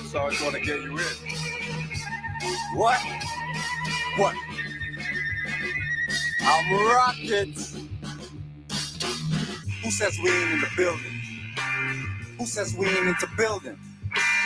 So I just want to get you in. What? What? I'm rocket. Who says we ain't in the building? Who says we ain't into building?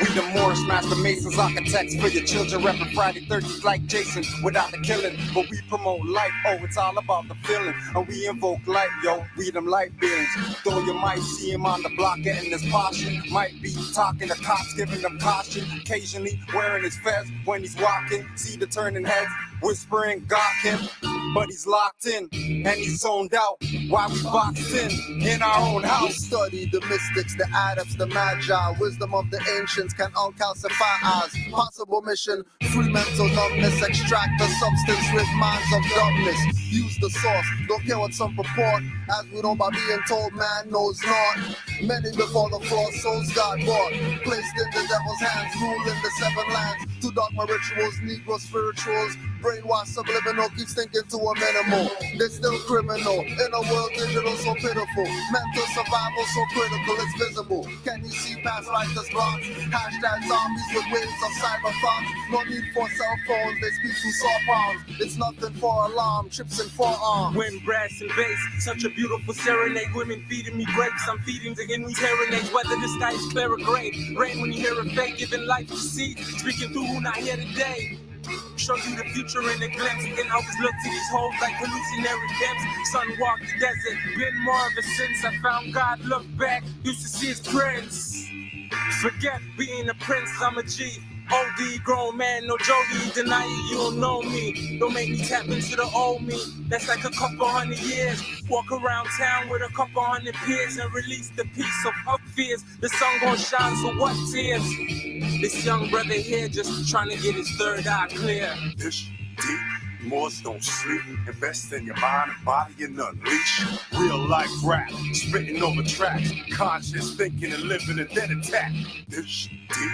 We the Moorish master masons, architects for your children, repping Friday 13th like Jason without the killing. But we promote life, oh, it's all about the feeling. And we invoke light, yo, we them light beings. Though you might see him on the block getting his portion, might be talking to cops, giving them caution. Occasionally wearing his fez when he's walking, see the turning heads, whispering gawking. But he's locked in and he's zoned out while we boxed in our own house. We study the mystics, the adepts, the magi, wisdom of the ancients can uncalcify as possible mission. Free mental numbness, extract the substance with minds of dumbness. Use the source, don't care what some purport, as we know by being told man knows not. Many before the floor, souls got bought, placed in the devil's hands, ruling the seven lands. To dogma rituals, Negro spirituals, brainwash subliminal, keeps thinking to a minimal. They're still criminal, in a world digital so pitiful. Mental survival so critical, it's visible. Can you see past righteous blocks? Hashtag zombies with waves of cyber thoughts. No need for cell phones, they speak through saw palms. It's nothing for alarm, chips and forearms. Wind, brass, and bass, such a beautiful serenade. Women feeding me grapes, I'm feeding the in me serenades. Whether the sky is clear or gray, rain when you hear it fake, giving life to seed. Speaking through who not here today. Show you the future in a glimpse. And always look to these hoes like hallucinatory pimps. Sun walked the desert, been more ever since I found God. Look back, used to see his prince. Forget being a prince, I'm a G. OD, grown man, no Jody, deny it, you don't know me. Don't make me tap into the old me. That's like a couple hundred years. Walk around town with a couple hundred peers and release the peace of her fears. The sun gon' shine, so what tears? This young brother here just trying to get his third eye clear. This deep. Moors don't sleep, invest in your mind and body and unleash. Real life rap, spitting over tracks, conscious thinking and living and then attack. This deep.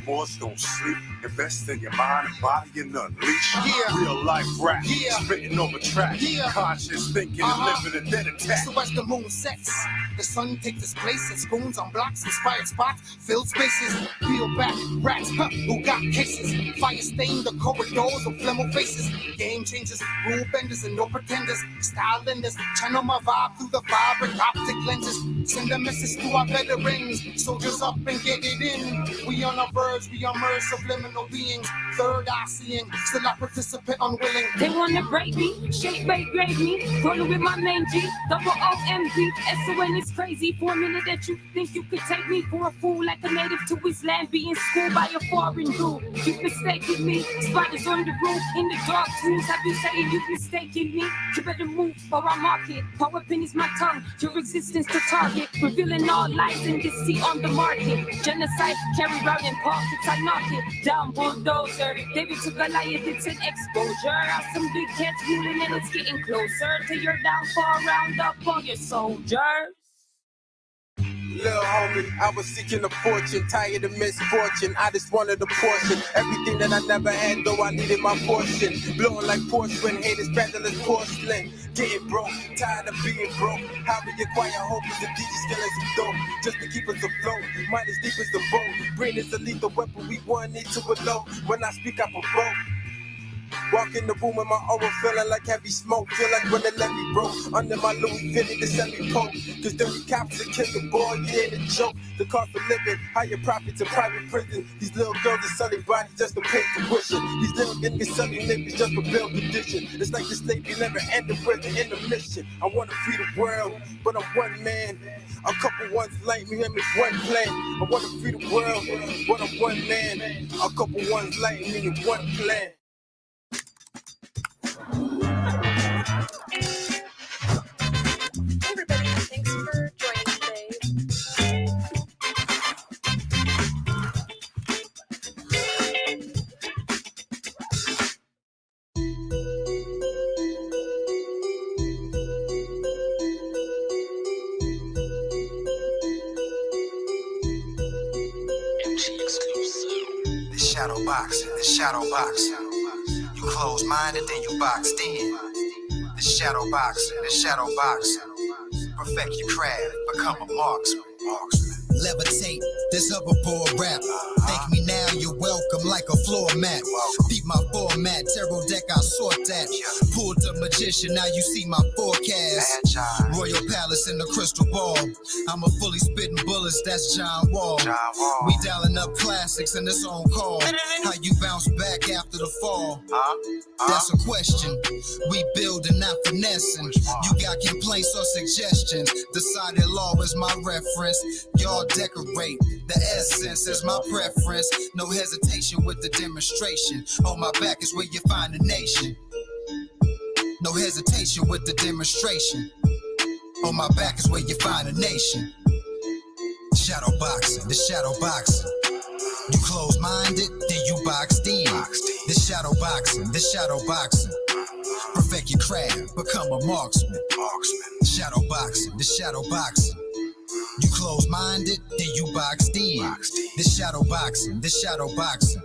Moors don't sleep, invest in your mind and body and unleash. Real life rap, spitting over tracks, conscious thinking and living and then attack. So as the moon sets, the sun takes its place and spoons on blocks, inspired spots, filled spaces. Peel back, rats, who got cases. Fire stain the corridors of flammable faces. Game changers, rule benders and no pretenders. Style lenders, channel my vibe through the vibrant optic lenses. Send a message to our veterans, soldiers up and get it in. We on our verge, we are merged, subliminal beings. Third eye seeing, still I participate unwilling. They wanna break me, shape, bait, grade me. Rolling with my main G, double OMG. SON is crazy for a minute that you think you could take me for a fool like a native to his land, being schooled by a foreign dude. You mistaken me, spiders on the roof, in the dark rooms. Have you saying you mistaken me? You better move or I mark it. Power pin is my tongue, your existence to target. Revealing all lies and deceit on the market. Genocide carried out in pockets, I knock it down, bulldozer. David to Goliath, it's an exposure. Have some big cats ruling and it's getting closer to your downfall. Round up all your soldiers. Little homie, I was seeking a fortune, tired of misfortune. I just wanted a portion, everything that I never had, though I needed my portion. Blowing like porcelain, haters peddling porcelain. Getting broke, tired of being broke. How we acquire hope is a DJ skill as a dope, just to keep us afloat. Mind as deep as the boat, brain is a lethal weapon. We want it to elope. When I speak, I provoke. Walk in the room with my aura feeling like heavy smoke. Feel like when the levee broke under my Louis Philly, the semi-poke. Cause dirty cops are killing, boy, yeah, the joke. The cost of living, higher profits in private prison. These little girls are selling bodies just to pay tuition. These little niggas selling niggas just for bail condition. It's like the slavery never ended with the intermission. I wanna free the world, but I'm one man. A couple ones like me and make one plan. I wanna free the world, but I'm one man. A couple ones like me and one plan. Everybody, thanks for joining today. The shadow box, the shadow box. You close-minded, then you boxed in. The shadow box, the shadow box. Perfect your craft, become a marksman. Levitate, this hoverboard rap. Thank me now, tarot deck, I sought that. Pulled the magician, now you see my forecast. Royal Palace in the crystal ball. I'm a fully spitting bullets, that's John Wall. We dialing up classics and it's on call. How you bounce back after the fall? That's a question. We building, not finessing. You got complaints or suggestions. Decided law is my reference. Y'all decorate. The essence is my preference. No hesitation with the demonstration. On my back is where you find the nation. No hesitation with the demonstration. On my back is where you find a nation. Shadow boxing, the shadow boxing. You close-minded, then you boxed in. The shadow boxing, the shadow boxing. Perfect your craft, become a marksman. Shadow boxing, the shadow boxing. You close-minded, then you boxed in. The shadow boxing, the shadow boxing.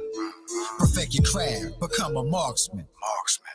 Perfect your craft, become a marksman.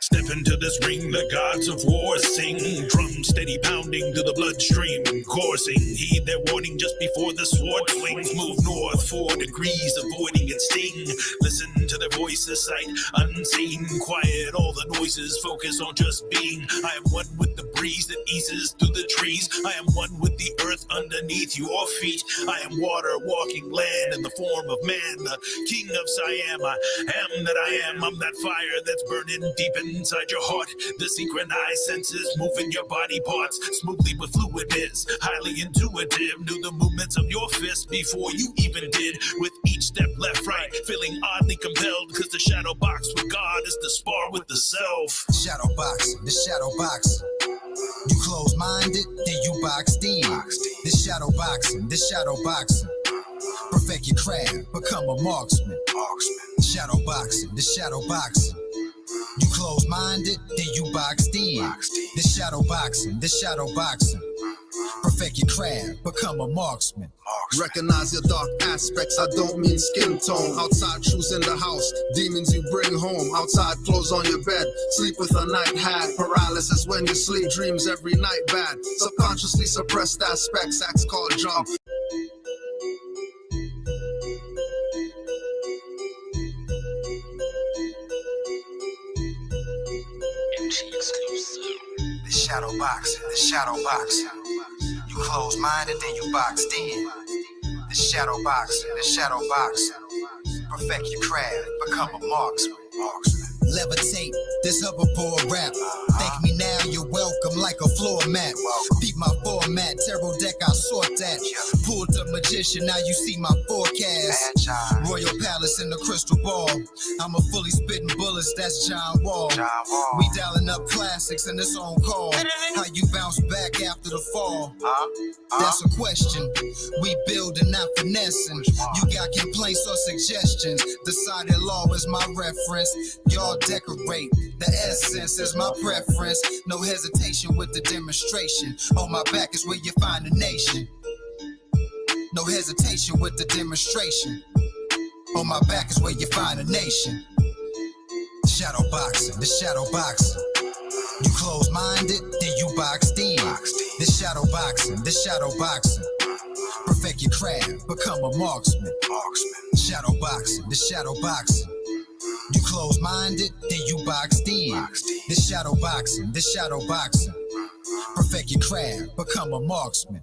Step into this ring, the gods of war sing. Drum steady pounding to the bloodstream, coursing. Heed their warning just before the sword swings. Move north 4 degrees, avoiding its sting. Listen to their voices, sight unseen. Quiet all the noises, focus on just being. I am one with the breeze that eases through the trees. I am one with the earth underneath your feet. I am water walking land in the form of man, the king of Siam. I am that I am. I'm that fire that's burning deep inside your heart. The synchronized senses moving your body parts smoothly with fluidness, highly intuitive. Knew the movements of your fist before you even did. With each step left, right, feeling oddly compelled, cause the shadow box with God is the spar with the self. Shadow boxing, the shadow boxing. You close-minded, then you boxed in. The shadow boxing, the shadow boxing. Perfect your craft, become a marksman. Shadow boxing, the shadow boxing. You close-minded, then you boxed in. The shadow boxing, the shadow boxing. Perfect your craft, become a marksman. Recognize your dark aspects, I don't mean skin tone. Outside truths in the house, demons you bring home. Outside clothes on your bed, sleep with a night hat. Paralysis when you sleep, dreams every night bad. Subconsciously suppressed aspects, acts called job. The shadow boxing, the shadow boxing. You close-minded, then you boxed in. The shadow boxing, the shadow boxing. Perfect your craft, become a marksman. Levitate, this hoverboard rap. Thank me now, you're welcome like a floor mat. Beat my format, tarot deck, I sort that. Pulled the magician, now you see my forecast. Royal Palace in the crystal ball. I'm a fully spitting bullets, that's John Wall. We dialing up classics and it's on call. How you bounce back after the fall? That's a question. We building, not finessing. You got complaints or suggestions. Decided law is my reference. Y'all decorate. The essence is my preference. No hesitation with the demonstration. On my back is where you find the nation. No hesitation with the demonstration. On my back is where you find a nation. Shadow boxing, the shadow boxing. You close-minded, then you boxed in. The shadow boxing, the shadow boxing. Perfect your craft, become a marksman. Shadow boxing, the shadow boxing. You close-minded, then you boxed in. The shadow boxing, the shadow boxing. Perfect your craft, become a marksman.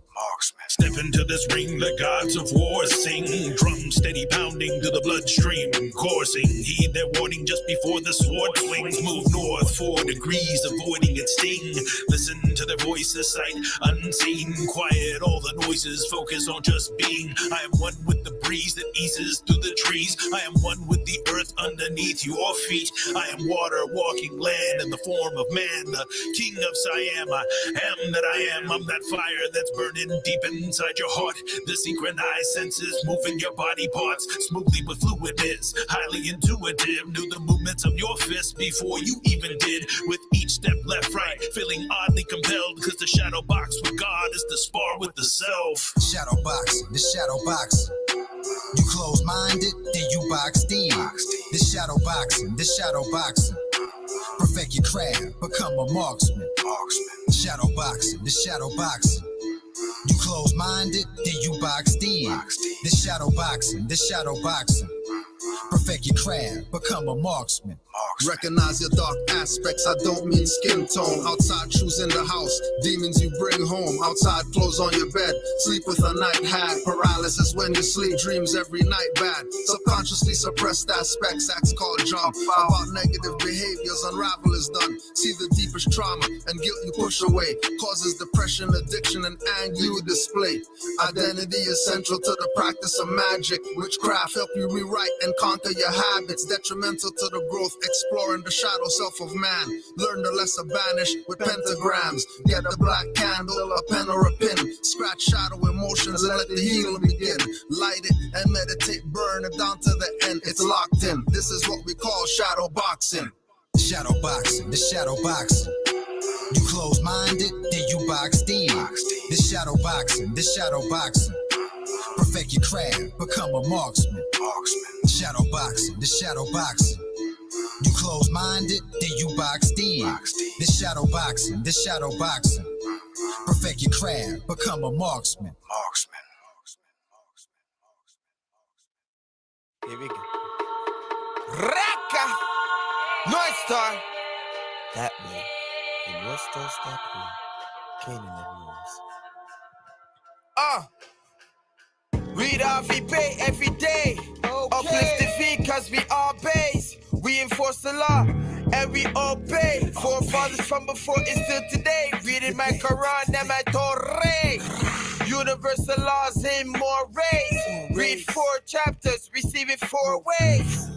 Step into this ring, the gods of war sing. Drum steady pounding to the bloodstream, coursing. Heed their warning just before the sword swings. Move north 4 degrees, avoiding its sting. Listen to their voices, sight unseen. Quiet all the noises, focus on just being. I am one with the breeze that eases through the trees. I am one with the earth underneath your feet. I am water walking land in the form of man, the king of Siam. I am that I am. I'm that fire that's burning deep inside your heart. The synchronized senses moving your body parts smoothly with fluidness, highly intuitive. Knew the movements of your fist before you even did. With each step left, right, feeling oddly compelled, cause the shadow box with God is the spar with the self. Shadow boxing, the shadow boxing. You close-minded, then you boxed in. The shadow boxing, the shadow boxing. Perfect your craft, become a marksman. Shadow boxing, the shadow boxing. You close-minded, then you boxed in. The shadow boxing, the shadow boxing. Perfect your craft, become a marksman. Recognize your dark aspects, I don't mean skin tone. Outside shoes in the house, demons you bring home. Outside clothes on your bed, sleep with a night hat. Paralysis when you sleep, dreams every night bad. Subconsciously suppressed aspects, acts called jump. About negative behaviors, unravel is done. See the deepest trauma and guilt you push away. Causes depression, addiction, and anger you display. Identity is central to the practice of magic. Witchcraft help you rewrite and conquer your habits. Detrimental to the growth, exploring the shadow self of man. Learn the lesser banish with pentagrams. Get a black candle, a pen or a pin. Scratch shadow emotions and let the healing begin. Light it and meditate, burn it down to the end. It's locked in. This is what we call shadow boxing. Shadow boxing, the shadow boxing. You close-minded, then you boxed in. The shadow boxing, the shadow boxing. Perfect your craft, become a marksman. Shadow boxing, the shadow boxing. You close-minded, then you boxed in. The shadow boxing, the shadow boxing. Perfect your craft, become a marksman. Here we go. Raka! North Star! That way, in West Coast, that way, Canaanland moves. Read our VP every day. Uplift the V cause we all base. We enforce the law and we obey. Forefathers from before and still today. Reading my Quran and my Torah. Universal laws in more rays. Read 4 chapters, receive it 4 ways.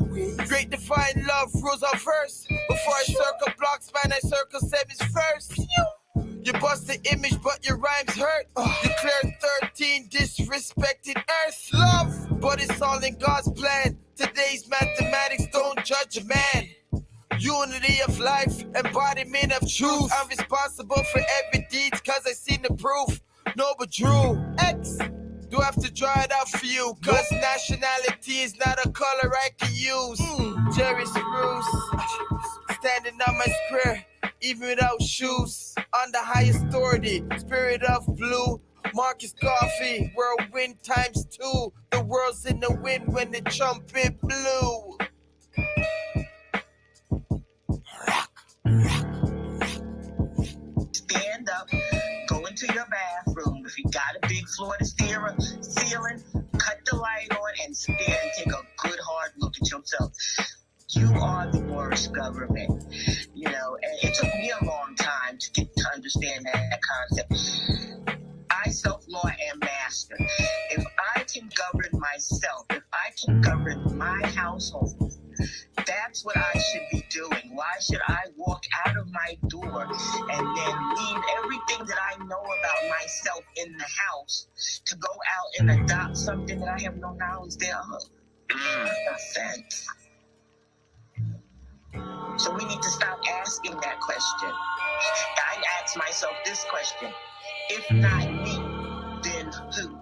Great divine love rules our verse. Before I circle blocks, man, I circle 7s first. You bust the image, but your rhymes hurt. You clear 13 disrespected earth. Love, but it's all in God's plan. Today's mathematics don't judge a man. Unity of life, embodiment of truth. I'm responsible for every deed, cause I seen the proof. No, but Drew X, do I have to draw it out for you? Cause nationality is not a color I can use. Jerry Spruce, standing on my square, even without shoes. On the highest authority, spirit of blue. Marcus Coffee, whirlwind times 2. The world's in the wind when the trumpet blew. Stand up, go into your bathroom. If you got a big floor to ceiling, cut the light on and stand and take a good hard look at yourself. You are the Moorish government, you know, and it took me a long time to get to understand that concept. I self-law am master. If I can govern myself, if I can govern my household, that's what I should be doing. Why should I walk out of my door and then leave everything that I know about myself in the house to go out and adopt something that I have no knowledge thereof? No sense. So we need to stop asking that question. I ask myself this question: if not me, then who?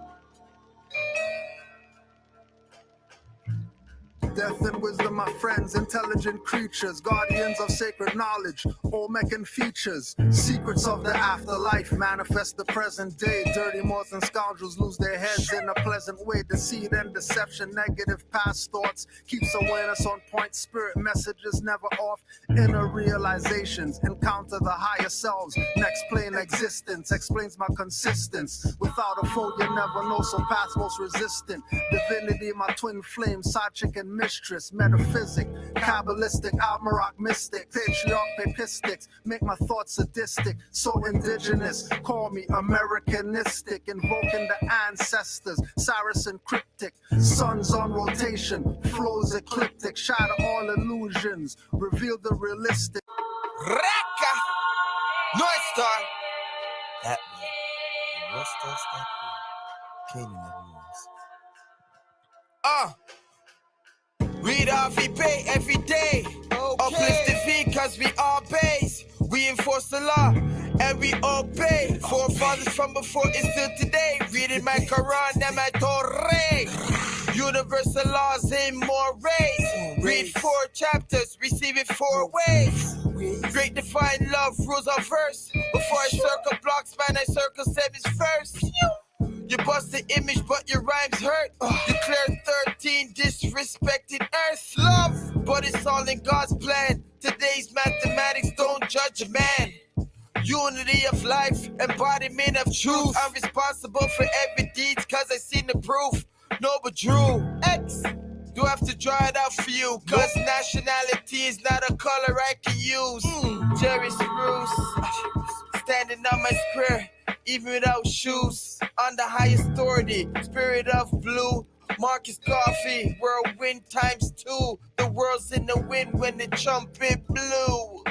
Death and wisdom, my friends, intelligent creatures, guardians of sacred knowledge, Olmecan features, secrets of the afterlife, manifest the present day. Dirty Moors and scoundrels lose their heads in a pleasant way. Deceit and deception, negative past thoughts, keeps awareness on point. Spirit messages never off. Inner realizations, encounter the higher selves. Next plane existence explains my consistence. Without a foe, you never know, so path most resistant. Divinity, my twin flame, side chick and mistress, metaphysic, kabbalistic, almaroc mystic, patriarch, papistics, make my thoughts sadistic, so indigenous, call me Americanistic, invoking the ancestors, Saracen cryptic, suns on rotation, flows ecliptic, shatter all illusions, reveal the realistic. Raka! North Star! That way, in West Coast, that way, Canaanland moves. Read our VP every day. Uplift the V cause we all base. We enforce the law and we obey. Forefathers from before and still today. Reading my Quran and my Torah. Universal laws in more rays. Read 4 chapters, receive it 4 ways. Great divine love rules our verse. Before I circle blocks, man, I circle 7s first. You bust the image, but your rhymes hurt. You clear 13 disrespected earth. Love, but it's all in God's plan. Today's mathematics don't judge a man. Unity of life, embodiment of truth. I'm responsible for every deed, cause I seen the proof. No, but Drew, X, do I have to draw it out for you? Cause nationality is not a color I can use. Jerry Spruce, standing on my square, even without shoes. On the highest authority, spirit of blue. Marcus Coffee, whirlwind times 2. The world's in the wind when the trumpet blew.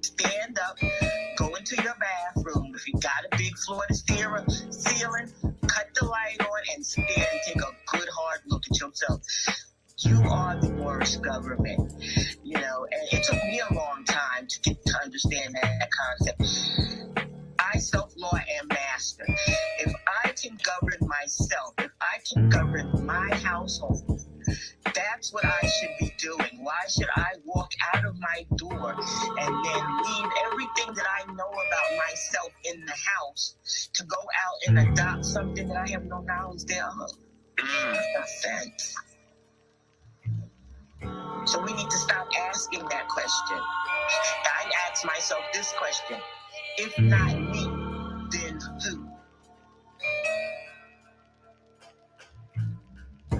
Stand up, go into your bathroom. If you got a big floor to steer a ceiling, cut the light on and stare and take a good hard look at yourself. You are the Moorish government, you know, and it took me a long time to get to understand that concept. I self-law am master. If I can govern myself, if I can govern my household, that's what I should be doing. Why should I walk out of my door and then leave everything that I know about myself in the house to go out and adopt something that I have no knowledge thereof? That's not sense. So we need to stop asking that question. I ask myself this question: if not me, then who?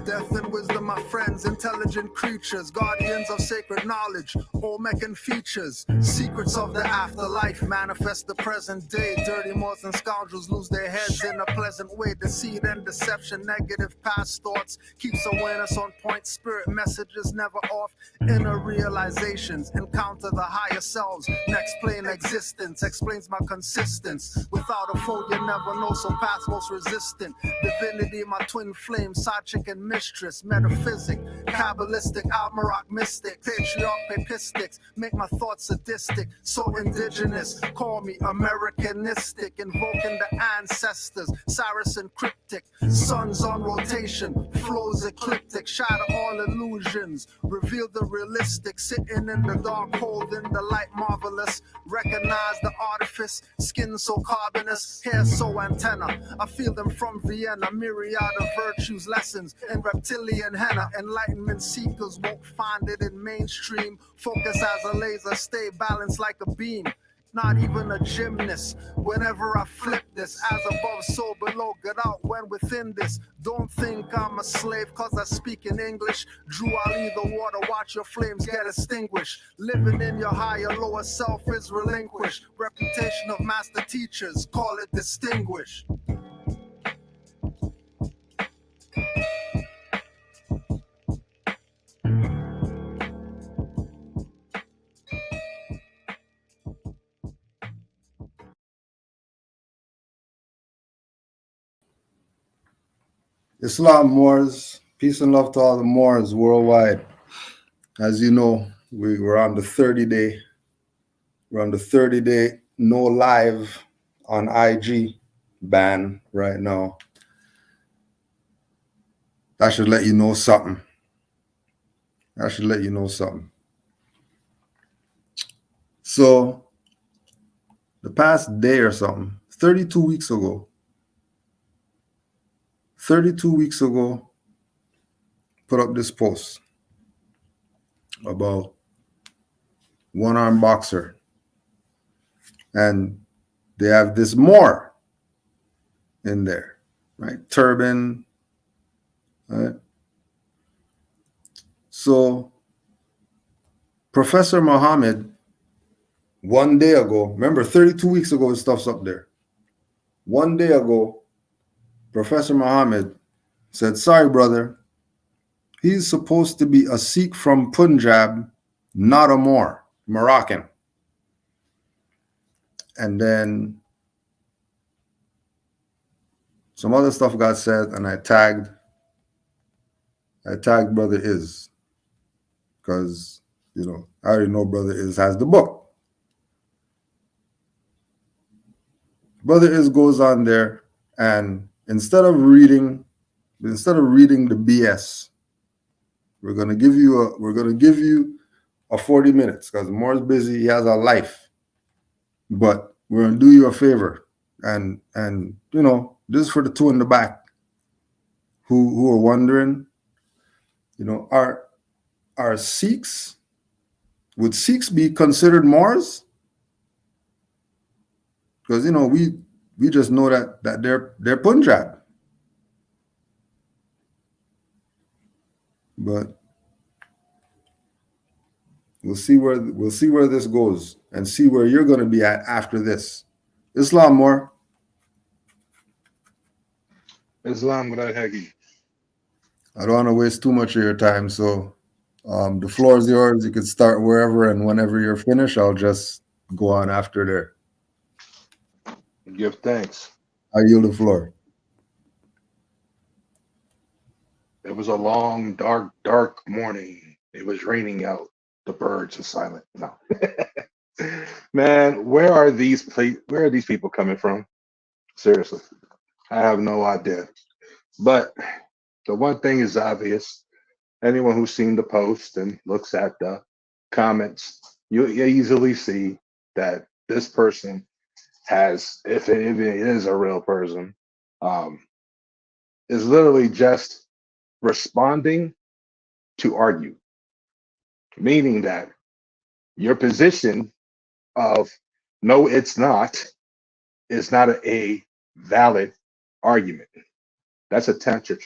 Death and wisdom, my friends, intelligent creatures, guardians of sacred knowledge, Olmec features, secrets of the afterlife, manifest the present day. Dirty Moors and scoundrels lose their heads in a pleasant way. Deceit and deception, negative past thoughts, keeps awareness on point. Spirit messages never off. Inner realizations, encounter the higher selves. Next plane existence explains my consistence. Without a foe, you never know, so path most resistant. Divinity, my twin flame, side chick and mistress, metaphysic, kabbalistic, almaroc mystic, patriarch, papistics, make my thoughts sadistic, so indigenous, call me Americanistic, invoking the ancestors, Saracen cryptic, suns on rotation, flows ecliptic, shatter all illusions, reveal the realistic, sitting in the dark, holding the light marvelous, recognize the artifice, skin so carbonous, hair so antenna, I feel them from Vienna, myriad of virtues, lessons, in reptilian henna, enlightenment seekers won't find it in mainstream. Focus as a laser, stay balanced like a beam. Not even a gymnast. Whenever I flip this, as above, so below. Get out when within this. Don't think I'm a slave, cause I speak in English. Drew, I'll leave the water, watch your flames get extinguished. Living in your higher, lower self is relinquished. Reputation of master teachers, call it distinguished. Islam Moors, peace and love to all the Moors worldwide. As you know, we're on the 30-day. We're on the 30-day no live on IG ban right now. That should let you know something. That should let you know something. So, the past day or something, 32 weeks ago, put up this post about one-armed boxer. And they have this Moor in there, right? Turban, right? So Professor Muhammad, one day ago, remember 32 weeks ago, his stuff's up there. One day ago, Professor Muhammad said, sorry, brother, he's supposed to be a Sikh from Punjab, not a Moor, Moroccan. And then some other stuff got said, and I tagged Brother Is, because, you know, I already know Brother Is has the book. Brother Is goes on there, and instead of reading the BS, we're gonna give you a 40 minutes, because Moore's busy, he has a life. But we're gonna do you a favor, and you know, this is for the two in the back. who are wondering, you know, are Sikhs, would Sikhs be considered Moors? Because you know we just know that they're Punjab, but we'll see where this goes and see where you're going to be at after this. Islam more. Islam without Haggy. I don't want to waste too much of your time, so the floor is yours. You can start wherever, and whenever you're finished, I'll just go on after there. Give thanks. I yield the floor. It was a long, dark morning. It was raining out. The birds are silent. No, man, where are these people coming from? Seriously, I have no idea. But the one thing is obvious. Anyone who's seen the post and looks at the comments, you easily see that this person has, if it is a real person, is literally just responding to argue, meaning that your position of no, it's not, is not a valid argument. That's a tantrum,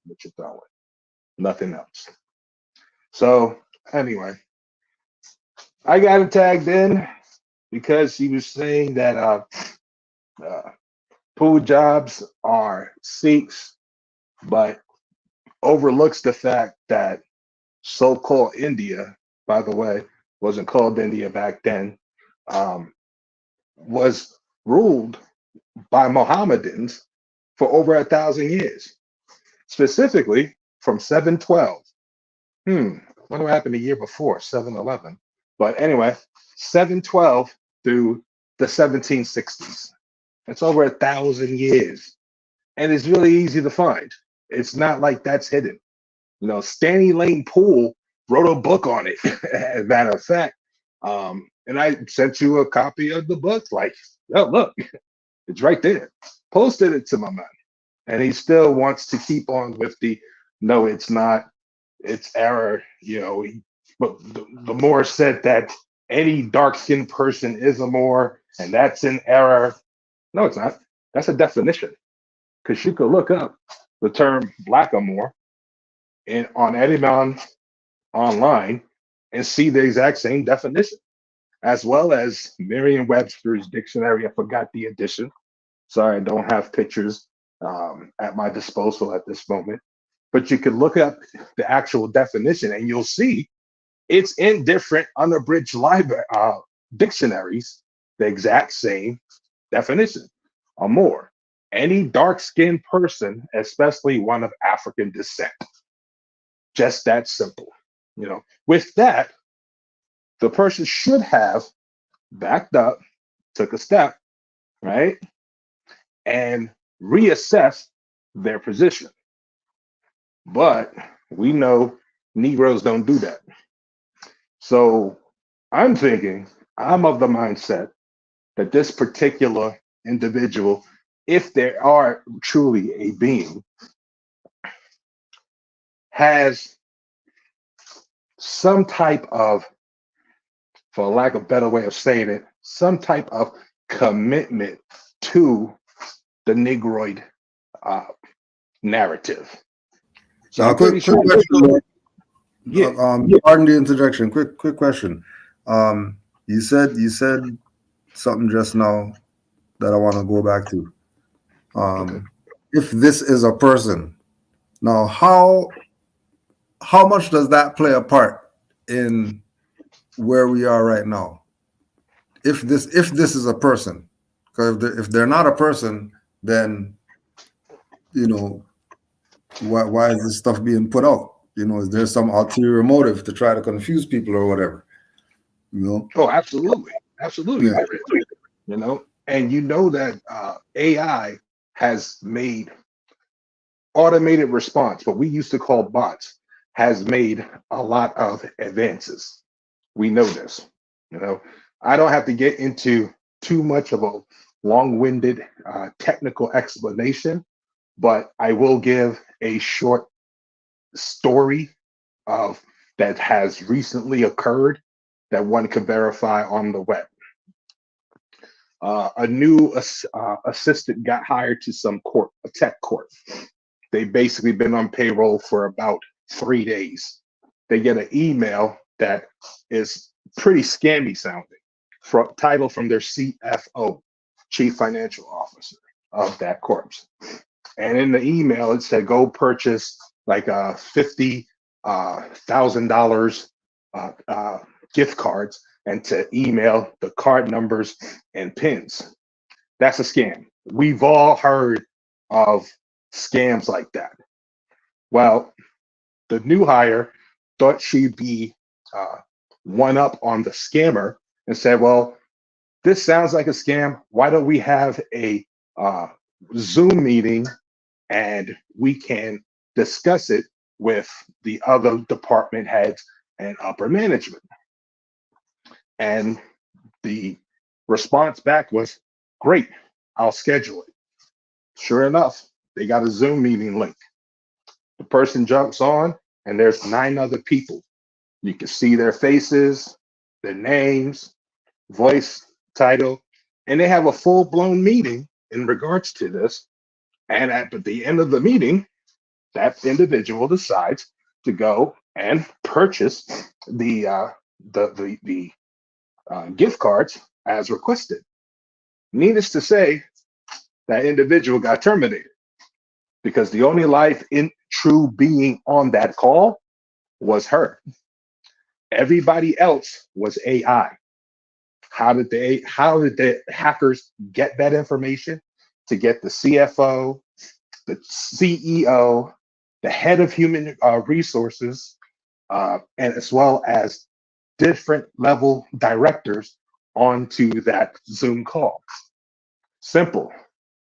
what you're throwing, nothing else. So anyway, I got it tagged in because he was saying that Punjabs are Sikhs, but overlooks the fact that so-called India, by the way, wasn't called India back then, was ruled by Mohammedans for over 1,000 years, specifically from 712. What happened the year before? 711. But anyway, 712 through the 1760s. That's over 1,000 years. And it's really easy to find. It's not like that's hidden. You know, Stanley Lane Poole wrote a book on it, as a matter of fact. And I sent you a copy of the book, like, oh, look, it's right there. Posted it to my man. And he still wants to keep on with the, no, it's not, it's error. You know, but the Moor said that any dark-skinned person is a Moor, and that's an error. No, it's not. That's a definition. Because you could look up the term blackamoor on Eddymon online and see the exact same definition, as well as Merriam-Webster's dictionary. I forgot the edition. Sorry, I don't have pictures at my disposal at this moment. But you can look up the actual definition and you'll see it's in different unabridged library dictionaries, the exact same definition. A Moor, any dark-skinned person, especially one of African descent. Just that simple. You know, with that, the person should have backed up, took a step, right, and reassess their position. But we know Negroes don't do that. So I'm thinking, I'm of the mindset that this particular individual, if there are truly a being, has some type of, for lack of a better way of saying it, some type of commitment to the Negroid narrative. So I'm quick pretty question. sure. Pardon the interjection. Quick question. You said something just now that I want to go back to. Okay. If this is a person, now how much does that play a part in where we are right now? If this is a person, because if they're not a person, then you know why is this stuff being put out? You know, is there some ulterior motive to try to confuse people or whatever? You know? Oh, absolutely. Yeah. There is. You know, and you know that AI has made automated response, what we used to call bots, has made a lot of advances. We know this. You know, I don't have to get into too much of a long-winded technical explanation, but I will give a short story of that has recently occurred that one can verify on the web. A new assistant got hired to some court, a tech court. They've basically been on payroll for about 3 days. They get an email that is pretty scammy sounding, title from their CFO, Chief Financial Officer of that corpse. And in the email, it said, go purchase like $50,000 gift cards and to email the card numbers and pins. That's a scam. We've all heard of scams like that. Well, the new hire thought she'd be one up on the scammer and said, well, this sounds like a scam. Why don't we have a Zoom meeting and we can discuss it with the other department heads and upper management? And the response back was, great, I'll schedule it. Sure enough, they got a Zoom meeting link. The person jumps on and there's 9 other people. You can see their faces, their names, voice, title, and they have a full-blown meeting in regards to this. And at the end of the meeting, that individual decides to go and purchase the gift cards as requested. Needless to say, that individual got terminated because the only life in true being on that call was her. Everybody else was AI. How did the hackers get that information? To get the CFO, the CEO, the head of human resources, and as well as different level directors onto that Zoom call. Simple.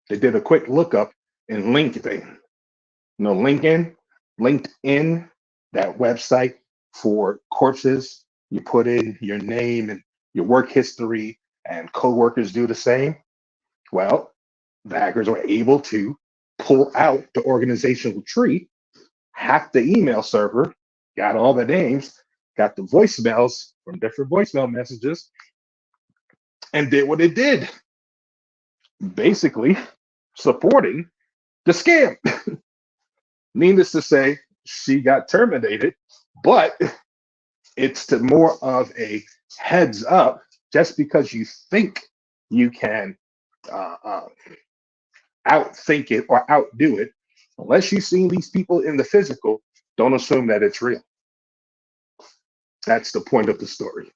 They did a quick lookup in LinkedIn. LinkedIn, that website for corpses. You put in your name and your work history, and coworkers do the same. Well, the hackers were able to pull out the organizational tree, hack the email server, got all the names, got the voicemails from different voicemail messages, and did what it did. Basically, supporting the scam. Needless to say, she got terminated, but it's more of a heads up. Just because you think you can outthink it or outdo it, unless you've seen these people in the physical, don't assume that it's real. That's the point of the story.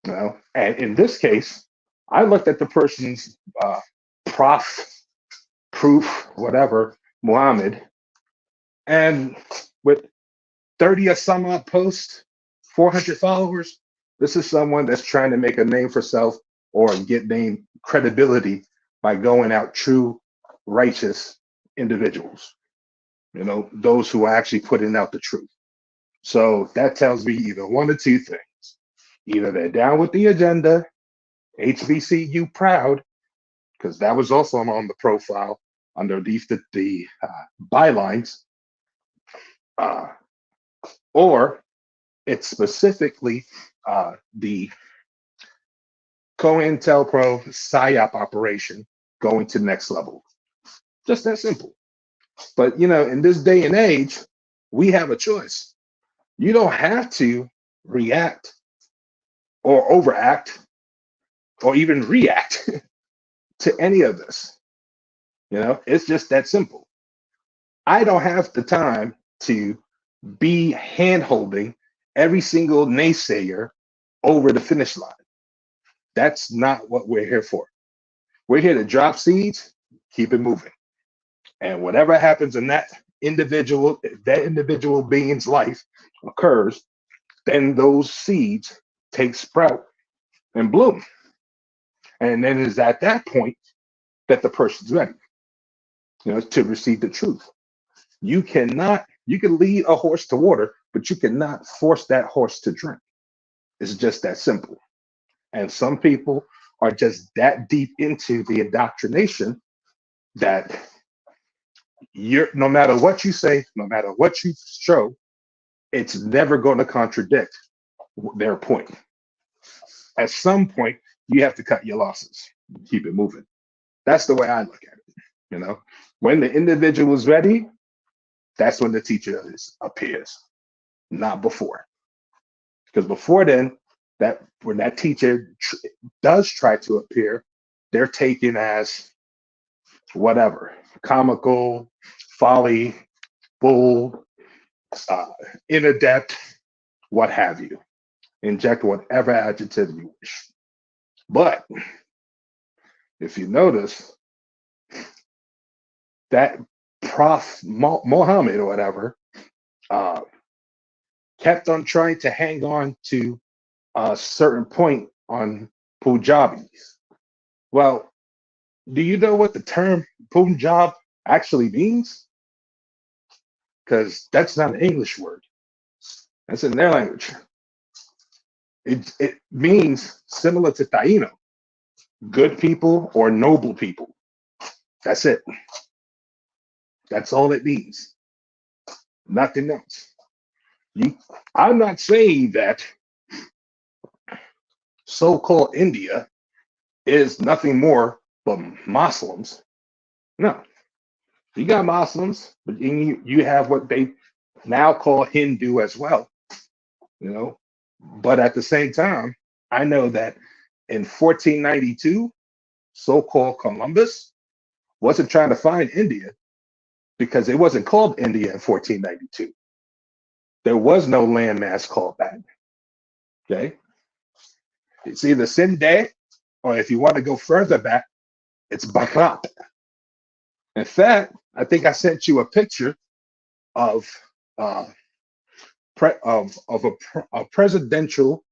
And in this case, I looked at the person's proof, whatever, Muhammad, and with 30 or some odd posts, 400 followers, this is someone that's trying to make a name for self or get name credibility by going out true, righteous individuals. Those who are actually putting out the truth. So that tells me either one or two things. Either they're down with the agenda, HBCU proud, because that was also on the profile underneath the bylines, or it's specifically the COINTELPRO PSYOP operation going to the next level. Just that simple. But, in this day and age, we have a choice. You don't have to react or overact or even react to any of this. It's just that simple. I don't have the time to be hand-holding every single naysayer over the finish line. That's not what we're here for. We're here to drop seeds, keep it moving. And whatever happens in that individual being's life occurs, then those seeds take sprout and bloom. And then it's at that point that the person's ready, to receive the truth. You can lead a horse to water, but you cannot force that horse to drink. It's just that simple. And some people are just that deep into the indoctrination that no matter what you say, no matter what you show, it's never going to contradict their point. At some point, you have to cut your losses, keep it moving. That's the way I look at it. You know, when the individual is ready, that's when the teacher appears, not before. Because before then, when that teacher does try to appear, they're taken as whatever, comical, folly, bull, inadept, what have you. Inject whatever adjective you wish. But if you notice, that Prof. Muhammad or whatever kept on trying to hang on to a certain point on Punjabis. Well, do you know what the term Punjab actually means? Because that's not an English word. That's in their language. It means similar to Taino, good people or noble people. That's it. That's all it means. Nothing else. I'm not saying that so-called India is nothing more but Muslims. No. You got Muslims, but you have what they now call Hindu as well. You know, but at the same time, I know that in 1492, so-called Columbus wasn't trying to find India because it wasn't called India in 1492. There was no landmass called that. Okay, it's either Sindh, or if you want to go further back, it's Bharat. In fact, I think I sent you a picture of a presidential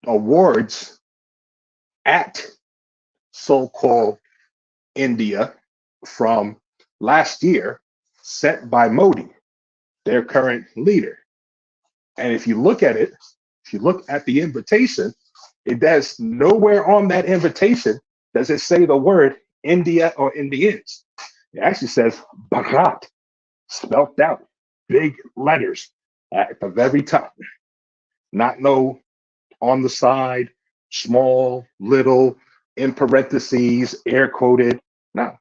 awards at so-called India from last year, set by Modi, their current leader. And if you look at it, if you look at the invitation, it does nowhere on that invitation does it say the word India or Indians. It actually says Bharat, spelled out, big letters at the very top. Not no on the side, small, little, in parentheses, air quoted. No.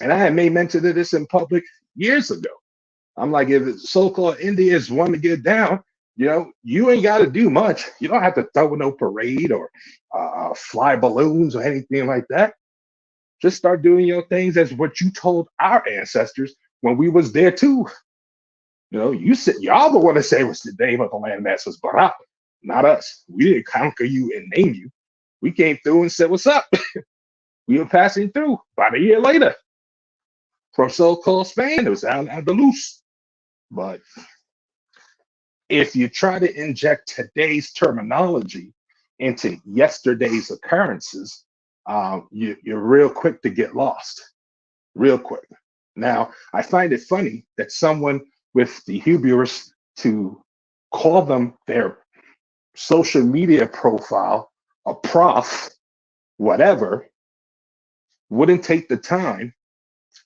And I had made mention of this in public years ago. I'm like, if so-called Indians want to get down, you know, you ain't got to do much. You don't have to throw no parade or fly balloons or anything like that. Just start doing your things as what you told our ancestors when we was there too. You know, y'all the one that say was the name of the landmass was Bharat, not us. We didn't conquer you and name you. We came through and said, what's up? We were passing through about a year later from so-called Spain. It was Andalus. But if you try to inject today's terminology into yesterday's occurrences, you're real quick to get lost, real quick. Now, I find it funny that someone with the hubris to call them their social media profile, a prof, whatever, wouldn't take the time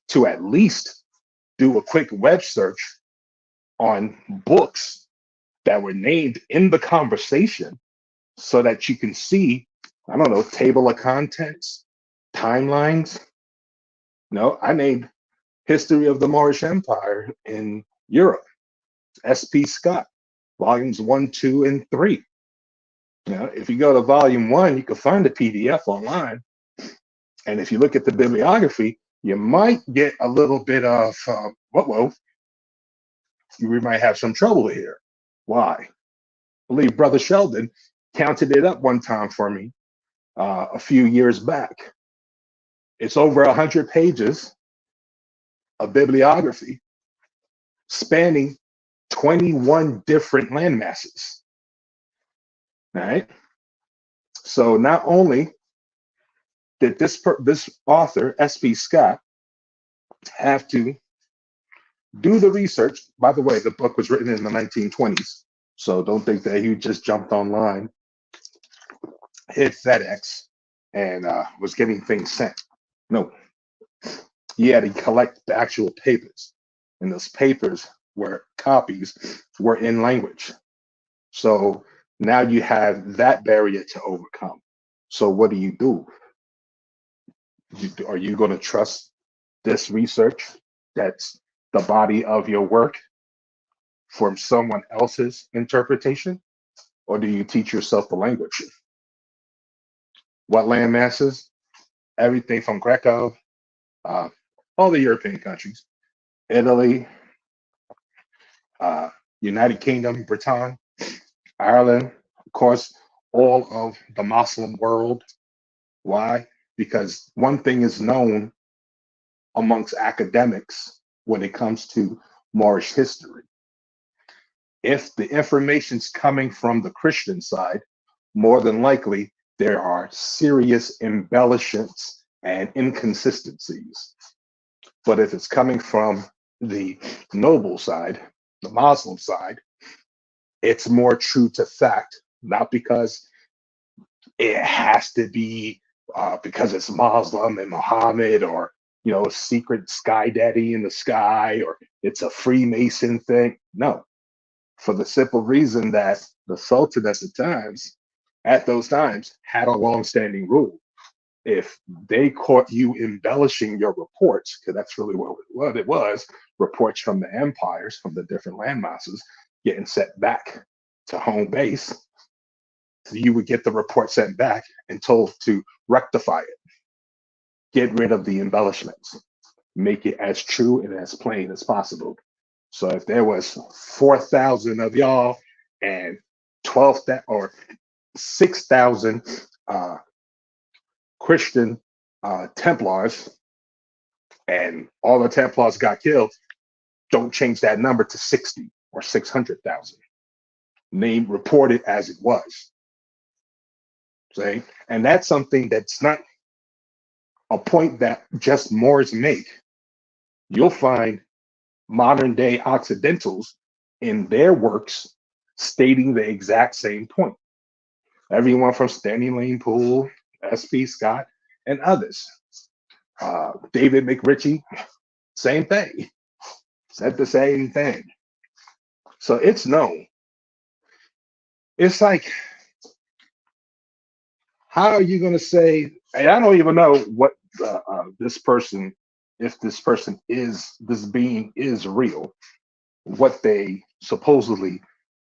to at least do a quick web search on books that were named in the conversation so that you can see, I don't know, table of contents, timelines. No, I named History of the Moorish Empire in Europe, S.P. Scott, volumes 1, 2, and 3. You know, if you go to volume 1, you can find the PDF online. And if you look at the bibliography, you might get a little bit of, whoa, we might have some trouble here. Why? I believe Brother Sheldon counted it up one time for me a few years back. It's over 100 pages of bibliography spanning 21 different landmasses. All right. So not only did this author, S.P. Scott, have to do the research. By the way, the book was written in the 1920s, so don't think that he just jumped online, hit FedEx, and was getting things sent. No. He had to collect the actual papers, and those papers were copies were in language. So now you have that barrier to overcome. So what do? Are you going to trust this research that's the body of your work from someone else's interpretation, or do you teach yourself the language? What land masses? Everything from Greco, uh, all the European countries, Italy, uh, United Kingdom, Britain, Ireland, of course, all of the Muslim world. Why? Because one thing is known amongst academics when it comes to Moorish history. If the information's coming from the Christian side, more than likely there are serious embellishments and inconsistencies. But if it's coming from the noble side, the Muslim side, it's more true to fact, not because it has to be because it's Muslim and Muhammad, or secret sky daddy in the sky, or it's a Freemason thing. No, for the simple reason that the Sultan at those times had a long-standing rule. If they caught you embellishing your reports, because that's really what it was, reports from the empires, from the different landmasses, getting sent back to home base, you would get the report sent back and told to rectify it, get rid of the embellishments, make it as true and as plain as possible. So if there was 4,000 of y'all and 12,000 or 6,000 Christian Templars, and all the Templars got killed, don't change that number to 60 or 600,000. Name reported as it was. See? And that's something that's not a point that just Moors make. You'll find modern day Occidentals in their works stating the exact same point. Everyone from Stanley Lane Poole, S.P. Scott, and others. David McRitchie, same thing. Said the same thing. So it's known. It's like, how are you going to say, and I don't even know what this person, if this being is real, what they supposedly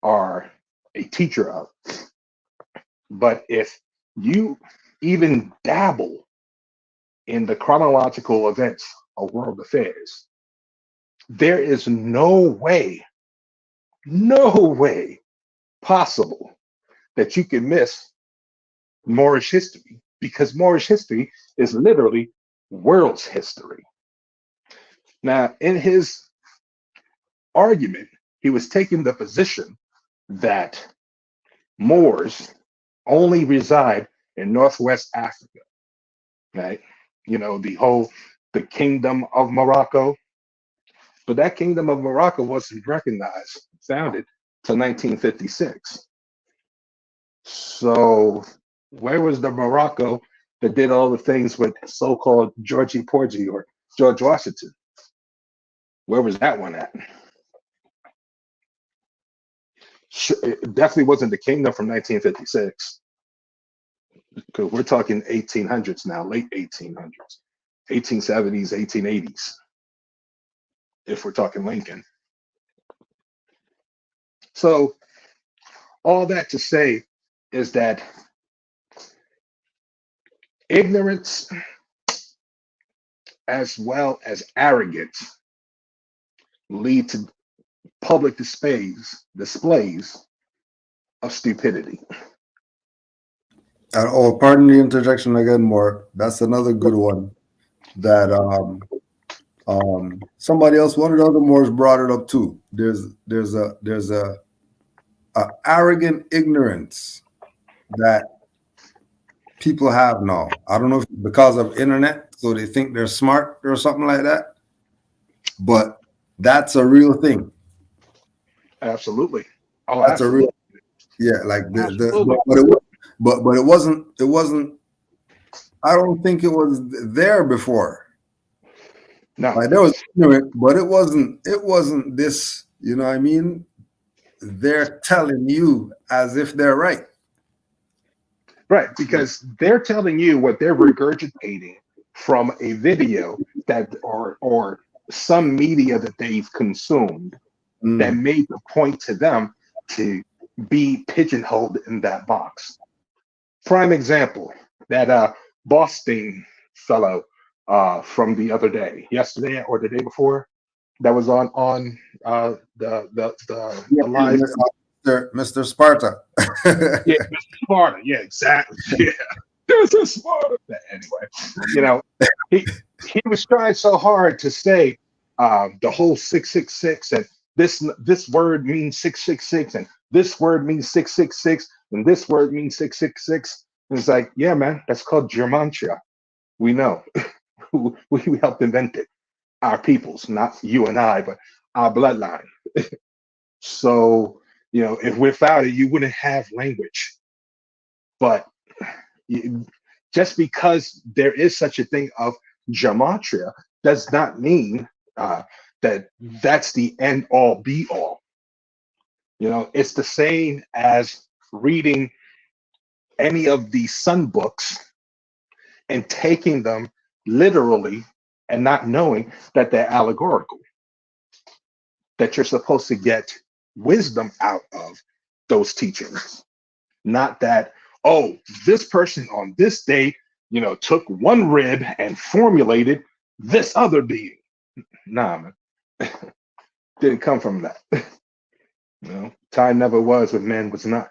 are a teacher of. But if you even dabble in the chronological events of world affairs, there is no way possible that you can miss Moorish history, because Moorish history is literally world's history. Now, in his argument, he was taking the position that Moors only reside in Northwest Africa, right? The Kingdom of Morocco. But that Kingdom of Morocco wasn't founded till 1956. So where was the Morocco that did all the things with so-called Georgie Porgy or George Washington? Where was that one at? It definitely wasn't the kingdom from 1956, because we're talking 1800s now, late 1800s, 1870s, 1880s, if we're talking Lincoln. So all that to say is that ignorance as well as arrogance lead to public displays of stupidity. Oh, pardon the interjection again, Moore. That's another good one that somebody else, one of the other Moors brought it up too. There's a arrogant ignorance that people have now. I don't know if because of internet, so they think they're smart or something like that, but that's a real thing. Absolutely. Oh, that's absolutely. Like but it wasn't. I don't think it was there before. No, Like, that was ignorant, but it wasn't this, you know what I mean? They're telling you as if they're right. right, because they're telling you what they're regurgitating from a video that or some media that they've consumed that Mm. made the point to them to be pigeonholed in that box. Prime example, that Boston fellow from the other day, yesterday or the day before, that was on Yeah, the live. Mr. Sparta. Yeah, Mr. Sparta. Yeah, exactly. Yeah, Mr. Sparta. Anyway, you know, he was trying so hard to say the whole 666, and this word means 666, and this word means 666, and this word means 666. And it's like, yeah, man, that's called Germantia. We know. We helped invent it. Our peoples, not you and I, but our bloodline. So, if without it, you wouldn't have language. But just because there is such a thing of gematria does not mean that that's the end all be all. It's the same as reading any of these sun books and taking them literally and not knowing that they're allegorical, that you're supposed to get wisdom out of those teachings. Not that, oh, this person on this day, took one rib and formulated this other being. Nah, man. Didn't come from that. Time never was when man was not.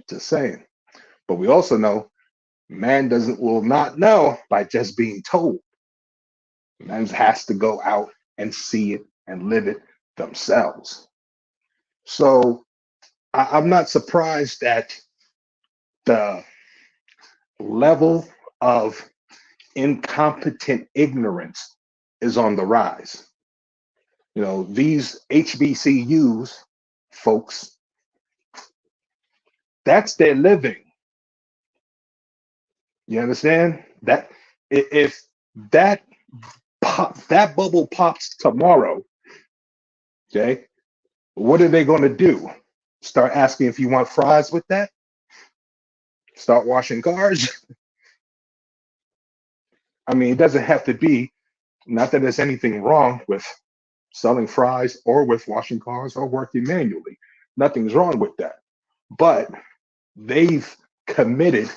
Just saying. But we also know man will not know by just being told. Man has to go out and see it and live it themselves. So I'm not surprised that the level of incompetent ignorance is on the rise. These HBCUs, folks, that's their living. You understand? That if that that bubble pops tomorrow, okay, what are they going to do? Start asking if you want fries with that? Start washing cars? I mean, it doesn't have to be, not that there's anything wrong with selling fries or with washing cars or working manually. Nothing's wrong with that. But they've committed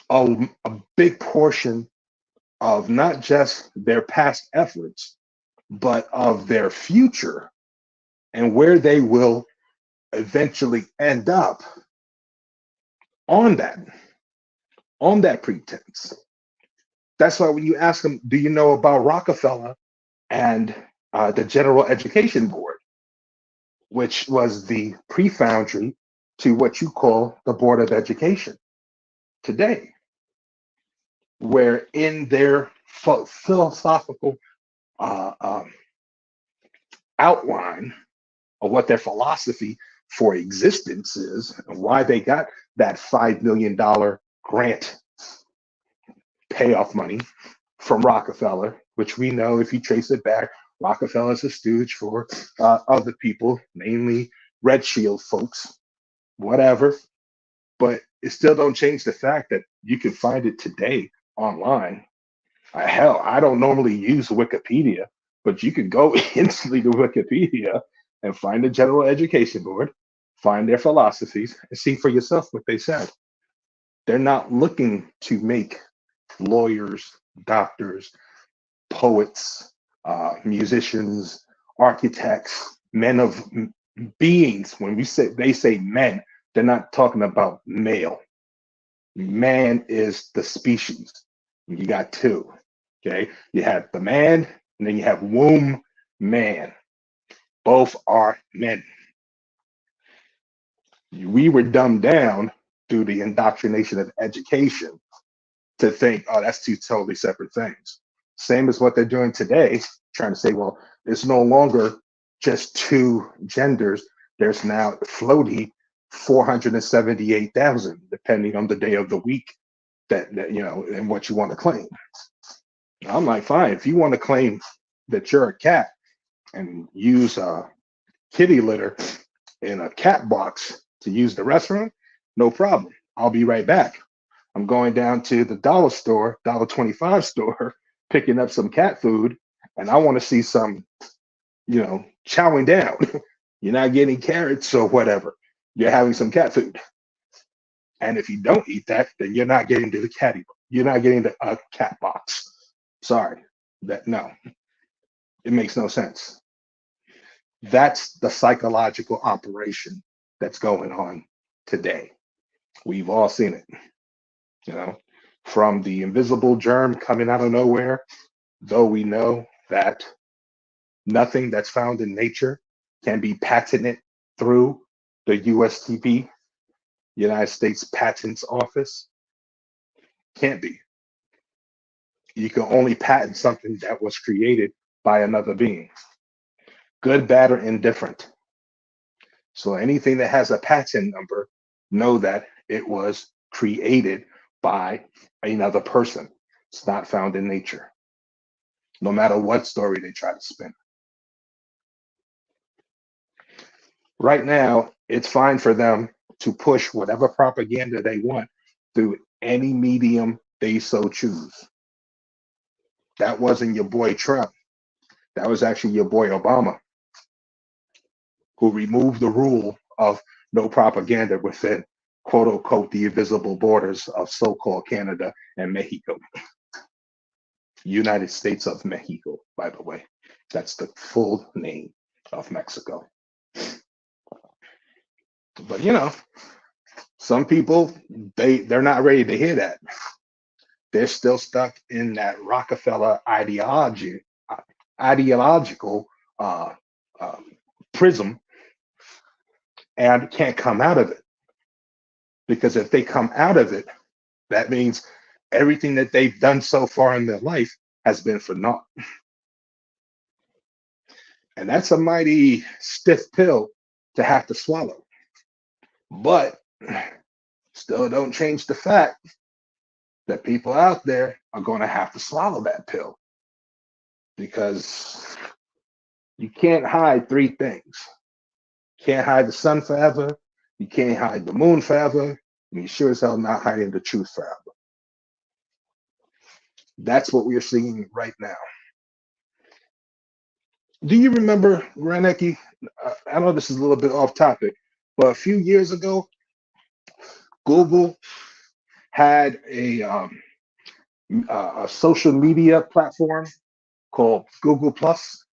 a big portion of not just their past efforts, but of their future and where they will eventually end up on that pretense. That's why when you ask them, do you know about Rockefeller and the General Education Board, which was the pre-foundry to what you call the Board of Education today, where in their philosophical outline of what their philosophy for existence is and why they got that $5 million grant payoff money from Rockefeller, which we know if you trace it back, Rockefeller's a stooge for other people, mainly Red Shield folks, whatever. But it still don't change the fact that you can find it today online. Hell, I don't normally use Wikipedia, but you can go instantly to Wikipedia and find the General Education Board, find their philosophies, and see for yourself what they said. They're not looking to make lawyers, doctors, poets, musicians, architects, men of beings. When they say men, they're not talking about male. Man is the species. You got two. Okay, you have the man, and then you have womb man. Both are men. We were dumbed down through the indoctrination of education to think, oh, that's two totally separate things. Same as what they're doing today, trying to say, well, it's no longer just two genders. There's now floating 478,000, depending on the day of the week that and what you want to claim. I'm like, fine, if you want to claim that you're a cat and use kitty litter in a cat box to use the restroom, no problem. I'll be right back. I'm going down to the dollar store, $1.25 store, picking up some cat food, and I want to see some, chowing down. You're not getting carrots or whatever. You're having some cat food. And if you don't eat that, then you're not getting to the catty. You're not getting the cat box. Sorry. No, it makes no sense. That's the psychological operation that's going on today. We've all seen it, from the invisible germ coming out of nowhere, though we know that nothing that's found in nature can be patented through the USTP, United States Patents Office. Can't be. You can only patent something that was created by another being, good, bad, or indifferent. So anything that has a patent number, know that it was created by another person. It's not found in nature, no matter what story they try to spin. Right now, it's fine for them to push whatever propaganda they want through any medium they so choose. That wasn't your boy Trump. That was actually your boy Obama, who removed the rule of no propaganda within, quote unquote, the invisible borders of so-called Canada and Mexico. United States of Mexico, by the way. That's the full name of Mexico. But some people, they're not ready to hear that. They're still stuck in that Rockefeller ideological prism, and can't come out of it. Because if they come out of it, that means everything that they've done so far in their life has been for naught. And that's a mighty stiff pill to have to swallow. But still don't change the fact that people out there are going to have to swallow that pill, because you can't hide three things. Can't hide the sun forever. You can't hide the moon forever. And you sure as hell not hiding the truth forever. That's what we're seeing right now. Do you remember, Granecki? I know this is a little bit off topic, but a few years ago, Google had a social media platform called Google Plus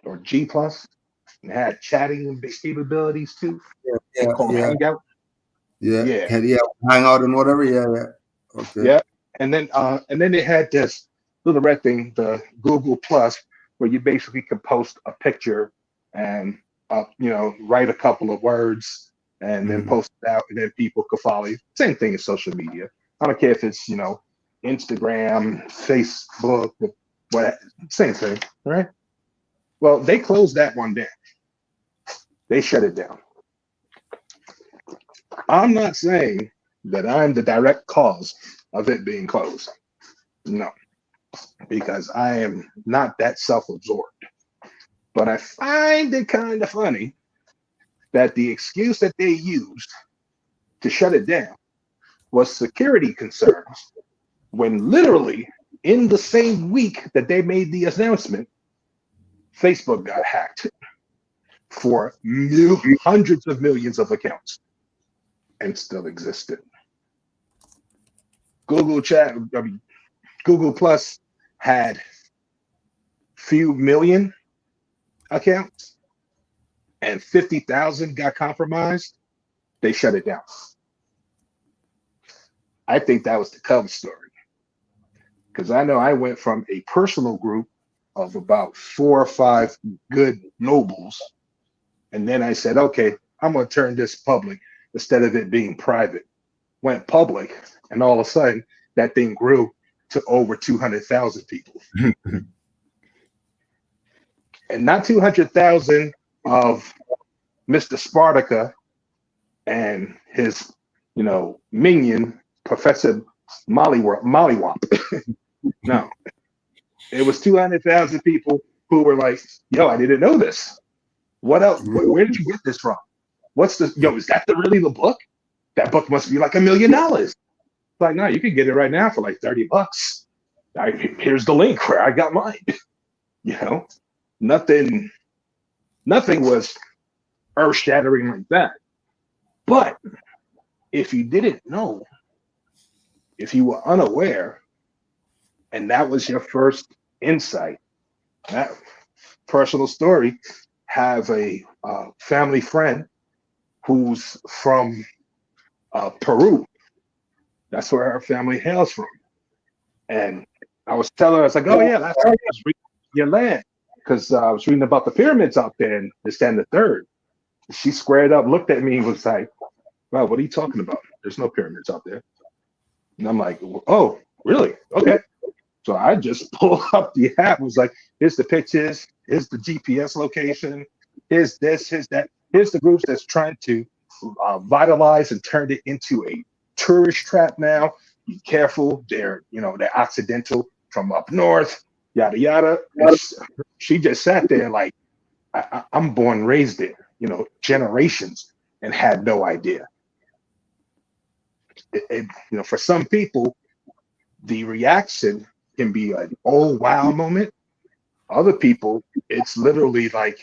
or G Plus. It had chatting capabilities too. Yeah, called Hangout. Yeah. Hang out and whatever. Yeah. Okay. Yeah. And then they had this little red thing, the Google Plus, where you basically could post a picture and write a couple of words and then post it out, and then people could follow you. Same thing as social media. I don't care if it's Instagram, Facebook, what, same thing, right? Well, they closed that one down. They shut it down. I'm not saying that I'm the direct cause of it being closed. No, because I am not that self-absorbed. But I find it kind of funny that the excuse that they used to shut it down was security concerns, when literally in the same week that they made the announcement, Facebook got hacked for hundreds of millions of accounts and still existed. Google Plus had few million accounts and 50,000 got compromised. They shut it down. I think that was the cover story, because I know I went from a personal group of about 4 or 5 good nobles, and then I said, okay, I'm going to turn this public instead of it being private. Went public, and all of a sudden that thing grew to over 200,000 people. And not 200,000 of Mr. Spartacus and his, minion, Professor Mollywop. No, It was 200,000 people who were like, yo, I didn't know this. What else? Where did you get this from? What's the, yo, is that really the book? That book must be like $1 million. Like, no, you can get it right now for like $30. Here's the link where I got mine. You know, nothing was earth shattering like that. But if you didn't know, if you were unaware, and that was your first insight, that personal story, have a family friend who's from Peru. That's where her family hails from. And I was telling her, I was like, oh yeah, that's I was reading your land. Because I was reading about the pyramids out there and this, that, and the third. She squared up, looked at me, and was like, wow, what are you talking about? There's no pyramids out there. And I'm like, oh, really? Okay. So I just pulled up the app, was like, here's the pictures, here's the GPS location, here's this, here's that. Here's the groups that's trying to vitalize and turn it into a tourist trap now. Be careful, they're Occidental from up north, yada yada. And she just sat there like, I'm born and raised there, generations, and had no idea. For some people, the reaction can be an oh wow moment. Other people, it's literally like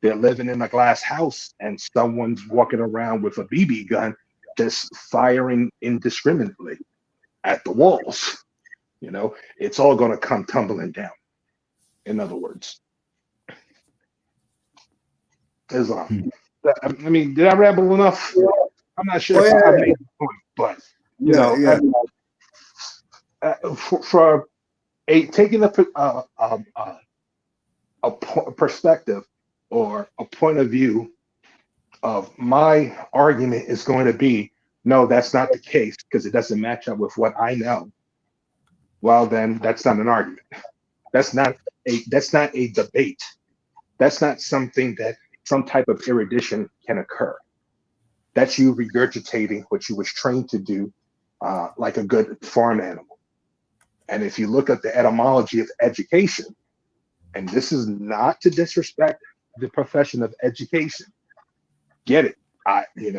they're living in a glass house and someone's walking around with a BB gun, just firing indiscriminately at the walls. It's all going to come tumbling down. In other words, Islam. I mean, did I ramble enough? I'm not sure if I made the point, but for taking a perspective or a point of view of my argument is going to be, no, that's not the case because it doesn't match up with what I know. Well, then that's not an argument. That's not a debate. That's not something that some type of erudition can occur. That's you regurgitating what you was trained to do, like a good farm animal. And if you look at the etymology of education, and this is not to disrespect the profession of education, get it. I did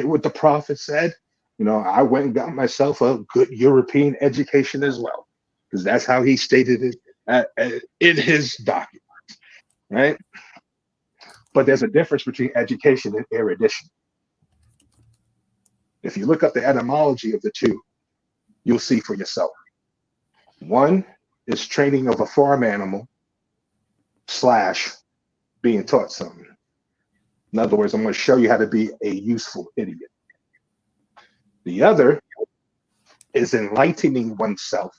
what the prophet said. I went and got myself a good European education as well, because that's how he stated it in his document, right? But there's a difference between education and erudition. If you look up the etymology of the two, you'll see for yourself. One is training of a farm animal / being taught something. In other words, I'm going to show you how to be a useful idiot. The other is enlightening oneself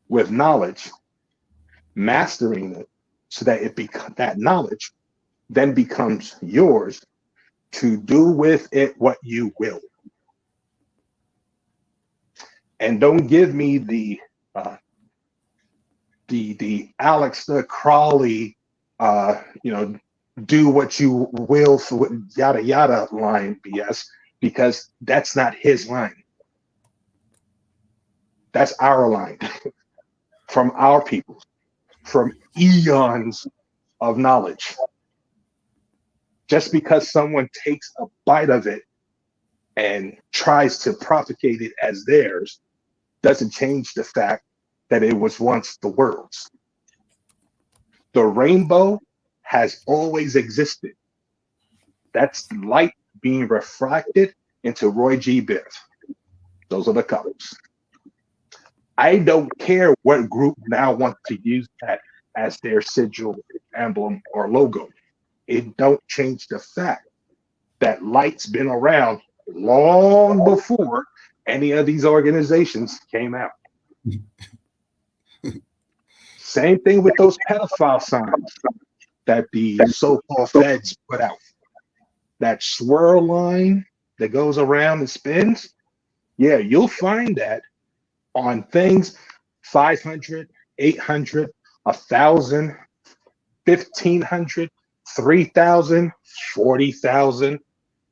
with knowledge, mastering it so that that knowledge then becomes yours to do with it what you will. And don't give me the Aleister Crowley, do what you will for yada yada line BS, because that's not his line. That's our line from our people, from eons of knowledge. Just because someone takes a bite of it and tries to propagate it as theirs doesn't change the fact that it was once the world's. The rainbow has always existed. That's light being refracted into Roy G. Biv. Those are the colors. I don't care what group now wants to use that as their sigil, emblem, or logo. It don't change the fact that light's been around long before any of these organizations came out. Same thing with those pedophile signs that the so-called feds put out. That swirl line that goes around and spins, yeah, you'll find that on things 500, 800, 1,000, 1,500, 3,000, 40,000,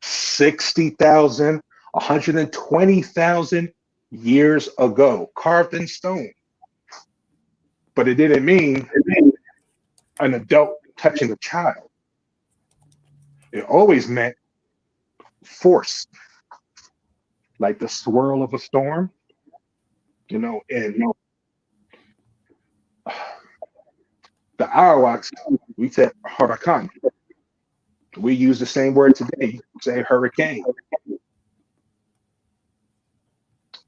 60,000, 120,000 years ago, carved in stone. but it didn't mean an adult touching a child. It always meant force, like the swirl of a storm, and the Arawaks, we said huracan. We use the same word today, say hurricane.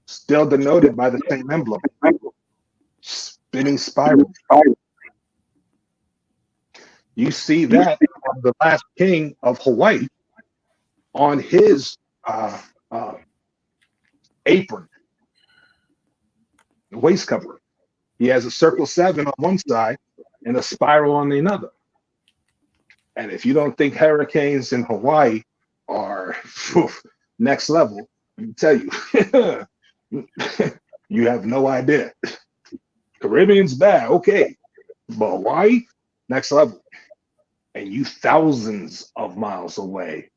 Still denoted by the same emblem, spinning spiral. You see that on the last king of Hawaii on his apron, waist cover. He has a circle 7 on one side and a spiral on the other. And if you don't think hurricanes in Hawaii are next level, let me tell you, you have no idea. Caribbean's bad, okay, but Hawaii, next level. And you thousands of miles away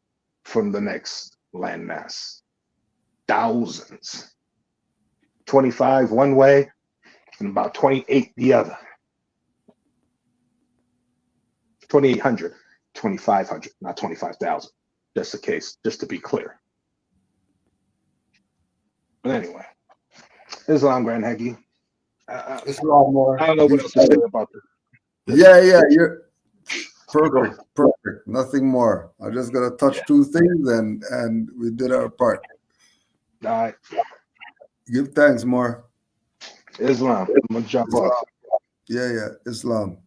from the next landmass. Thousands. 25 one way and about 28 the other. 2,800, 2,500, not 25,000. Just the case, just to be clear. But anyway, Islam, Grand Hegi. Islam more. I don't know what else to say about this. Yeah, you're perfect. Nothing more. I just gotta touch 2 things and we did our part. All right. Give thanks more. Islam. I'm gonna jump off. Yeah, Islam.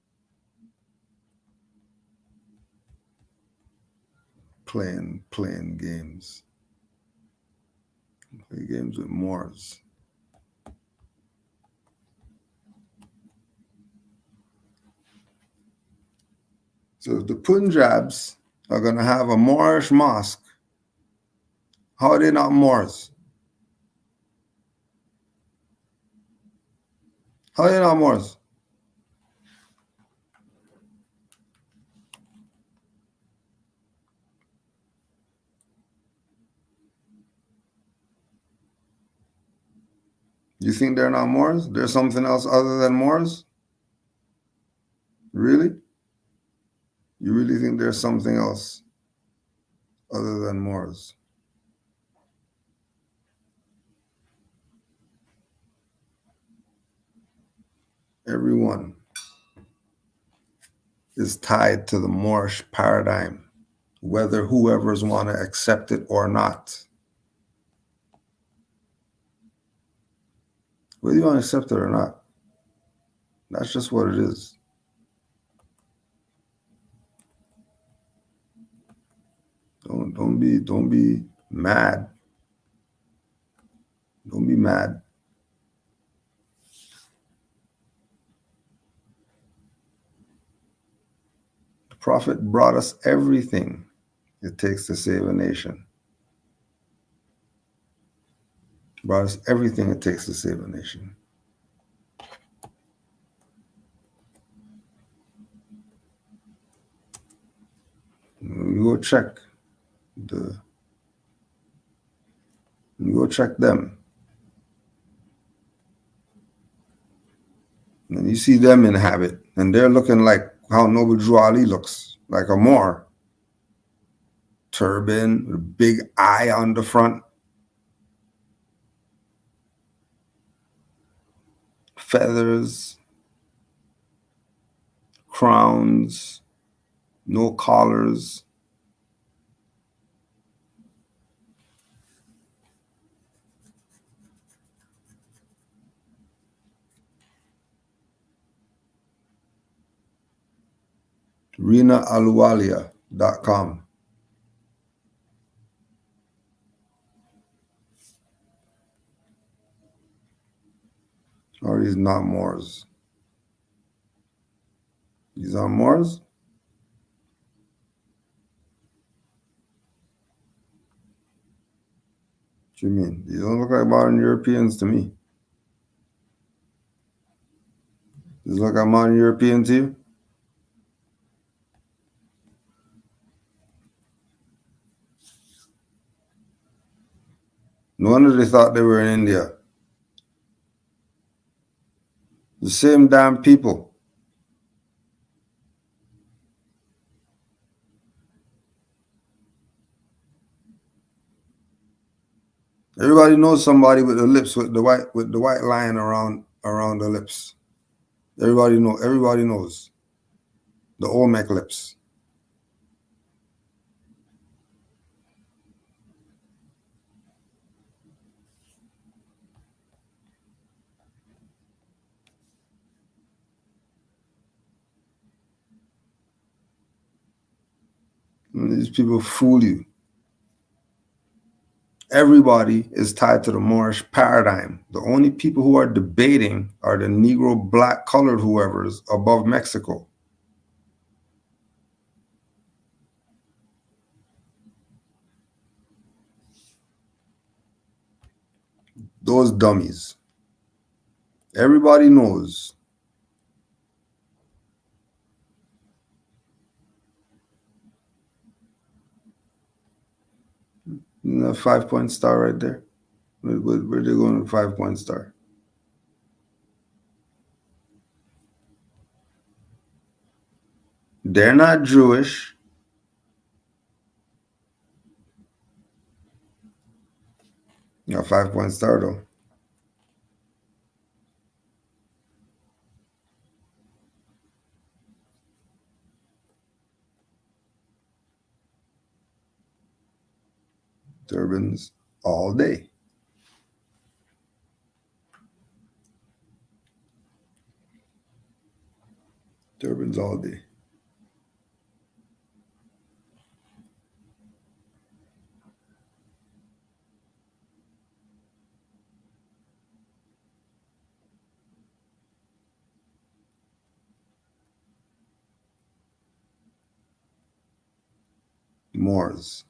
Playing games. Play games with Moors. So if the Punjabs are going to have a Moorish mosque, how are they not Moors? How are they not Moors? You think they're not Moors? There's something else other than Moors? Really? You really think there's something else other than Moors? Everyone is tied to the Moorish paradigm, whether whoever's want to accept it or not. Whether you want to accept it or not, that's just what it is. Don't be mad. Don't be mad. The Prophet brought us everything it takes to save a nation. Brought us everything it takes to save a nation. You go check them. And you see them in habit, and they're looking like how Noble Drew Ali looks, like a Moor. Turban, with a big eye on the front. Feathers, crowns, no collars. RinaAluwalia.com. Or he's not Moors. These are Moors? What you mean? These don't look like modern Europeans to me. These look like modern European to you? No wonder they thought they were in India. The same damn people. Everybody knows somebody with the lips with the white line around the lips. Everybody knows the Olmec lips. And these people fool you. Everybody is tied to the Moorish paradigm. The only people who are debating are the Negro, black, colored whoever's above Mexico. Those dummies. Everybody knows. A 5-point star right there. Where they going with 5-point star? They're not Jewish. A 5-point star though. Turbans all day. Turbans all day. Moors.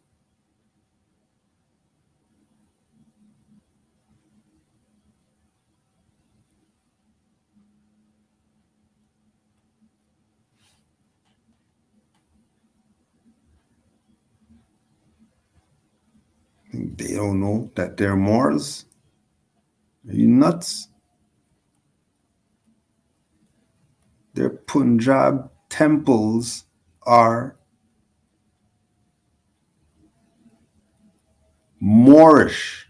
They don't know that they're Moors? Are you nuts? Their Punjab temples are Moorish.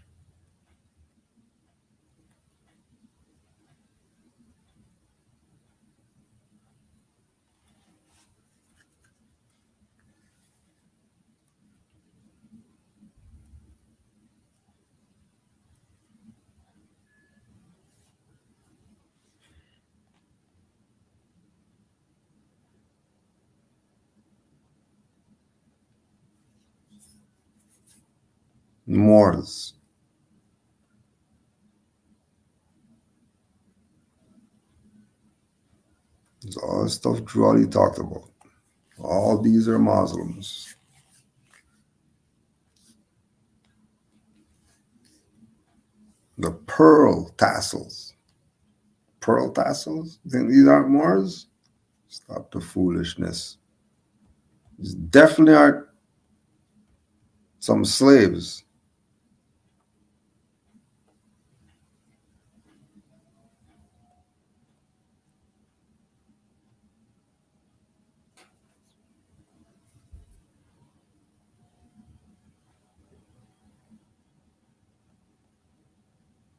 Moors. It's all the stuff Drew Ali talked about. All these are Muslims. The pearl tassels. Pearl tassels? You think these aren't Moors? Stop the foolishness. These definitely aren't some slaves.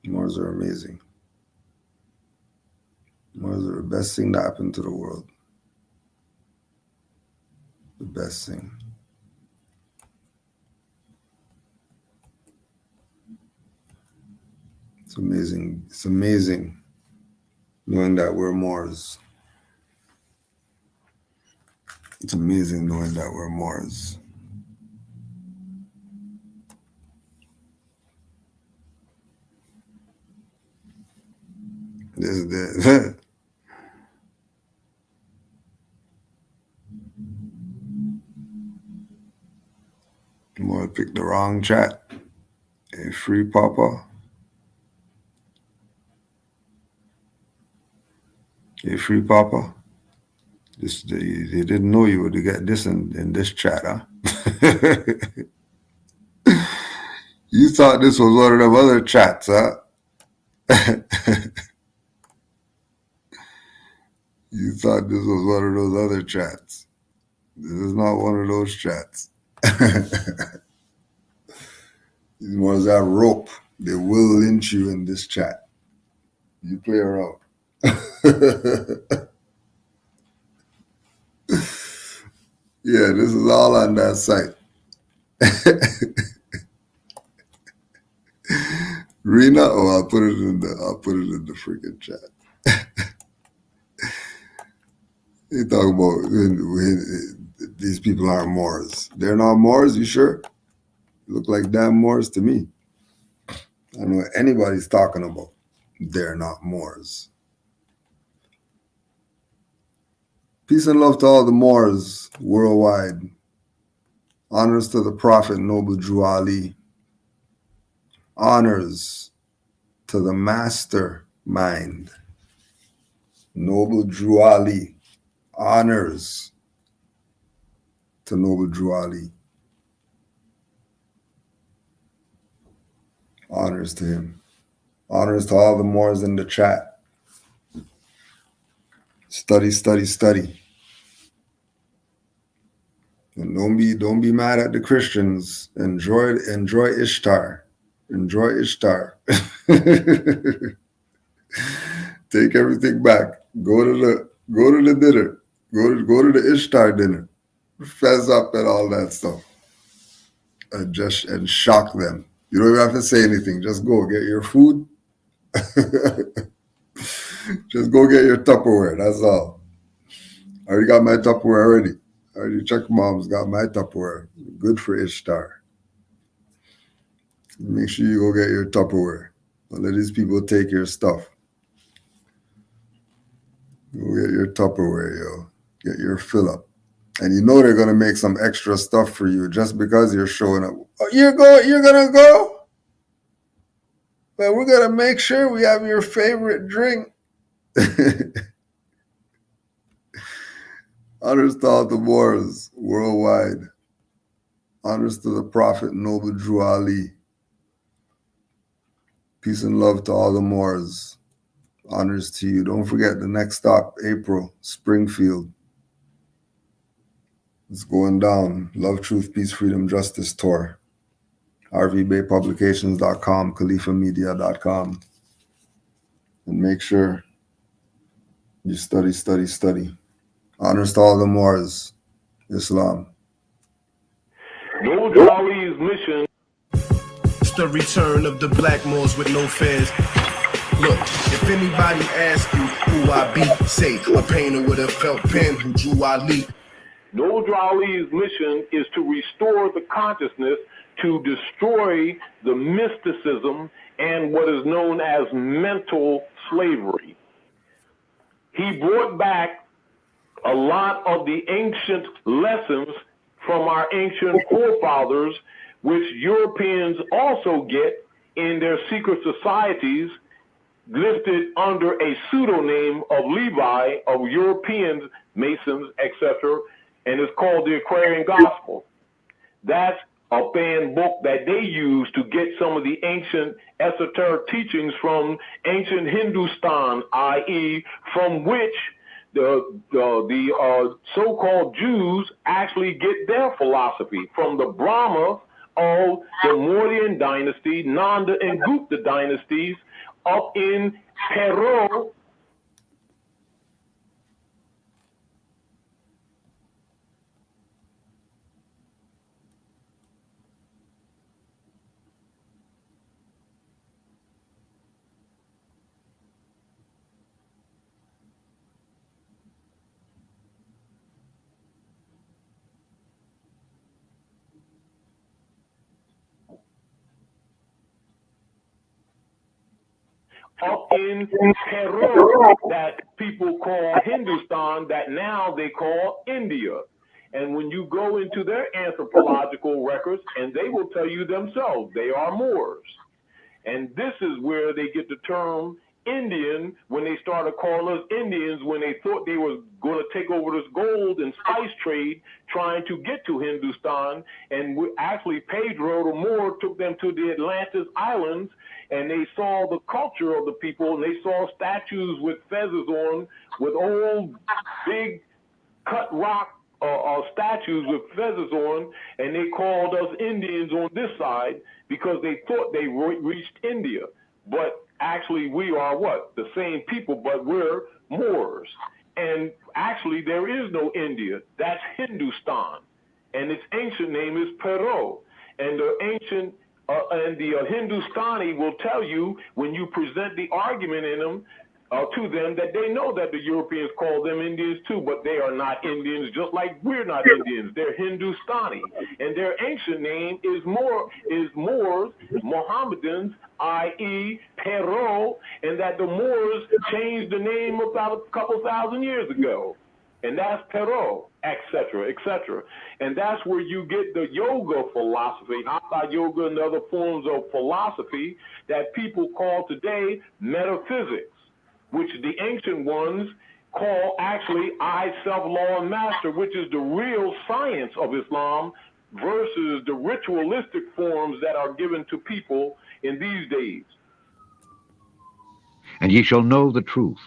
Moors are amazing. Moors are the best thing that happened to the world. The best thing. It's amazing. It's amazing knowing that we're Moors. It's amazing knowing that we're Moors. This is the Moor picked the wrong chat. Hey, free Papa. Hey, free Papa. They didn't know you would get this in this chat, huh? You thought this was one of them other chats, huh? You thought this was one of those other chats. This is not one of those chats. These ones that rope. They will lynch you in this chat. You play around. Yeah, this is all on that site. Rena, I'll put it in the freaking chat. They talk about these people aren't Moors. They're not Moors, you sure? Look like damn Moors to me. I don't know what anybody's talking about. They're not Moors. Peace and love to all the Moors worldwide. Honors to the Prophet Noble Drew Ali. Honors to the mastermind Noble Drew Ali. Honors to Noble Drew Ali. Honors to him. Honors to all the Moors in the chat. Study, study, study. And don't be mad at the Christians. Enjoy Ishtar. Enjoy Ishtar. Take everything back. Go to the dinner. Go to the Ishtar dinner. Fess up and all that stuff. And shock them. You don't even have to say anything. Just go get your food. Just go get your Tupperware. That's all. I already got my Tupperware already. I already checked mom's got my Tupperware. Good for Ishtar. Make sure you go get your Tupperware. Don't let these people take your stuff. Go get your Tupperware, yo. Get your fill up. And you know they're gonna make some extra stuff for you just because you're showing up. Oh, you're gonna go? Well, we're gonna make sure we have your favorite drink. Honors to all the Moors worldwide. Honors to the Prophet Noble Drew Ali. Peace and love to all the Moors. Honors to you. Don't forget the next stop, April, Springfield. It's going down. Love, Truth, Peace, Freedom, Justice Tour. RVBaypublications.com, khalifamedia.com. And make sure you study, study, study. Honors to all the Moors. Islam. Noble Ali's mission. It's the return of the black Moors with no fears. Look, if anybody asks you who I be, say a painter with a felt pen who drew Ali. Noble Ali's mission is to restore the consciousness, to destroy the mysticism and what is known as mental slavery. He brought back a lot of the ancient lessons from our ancient forefathers, which Europeans also get in their secret societies, listed under a pseudonym of Levi, of Europeans, Masons, etc., and it's called the Aquarian Gospel. That's a fan book that they use to get some of the ancient esoteric teachings from ancient Hindustan, i.e., from which the so-called Jews actually get their philosophy, from the Brahma of the Mauryan dynasty, Nanda and Gupta dynasties, up in Peru. Up in Peru, that people call Hindustan, that now they call India. And when you go into their anthropological records, and they will tell you themselves, they are Moors. And this is where they get the term Indian, when they started calling us Indians, when they thought they were going to take over this gold and spice trade, trying to get to Hindustan. And actually, Pedro the Moor took them to the Atlantis Islands and they saw the culture of the people, and they saw statues with feathers on, with old, big, cut rock statues with feathers on, and they called us Indians on this side because they thought they reached India. But actually, we are what? The same people, but we're Moors. And actually, there is no India. That's Hindustan. And its ancient name is Pero. And the ancient and the Hindustani will tell you when you present the argument in them to them that they know that the Europeans call them Indians too, but they are not Indians, just like we're not Indians. They're Hindustani, and their ancient name is Moors, Mohammedans, i.e. Pero, and that the Moors changed the name about a couple thousand years ago. And that's Pero, etc., etc. And that's where you get the yoga philosophy, hatha yoga and other forms of philosophy that people call today metaphysics, which the ancient ones call actually I, self, law, and master, which is the real science of Islam versus the ritualistic forms that are given to people in these days. And ye shall know the truth,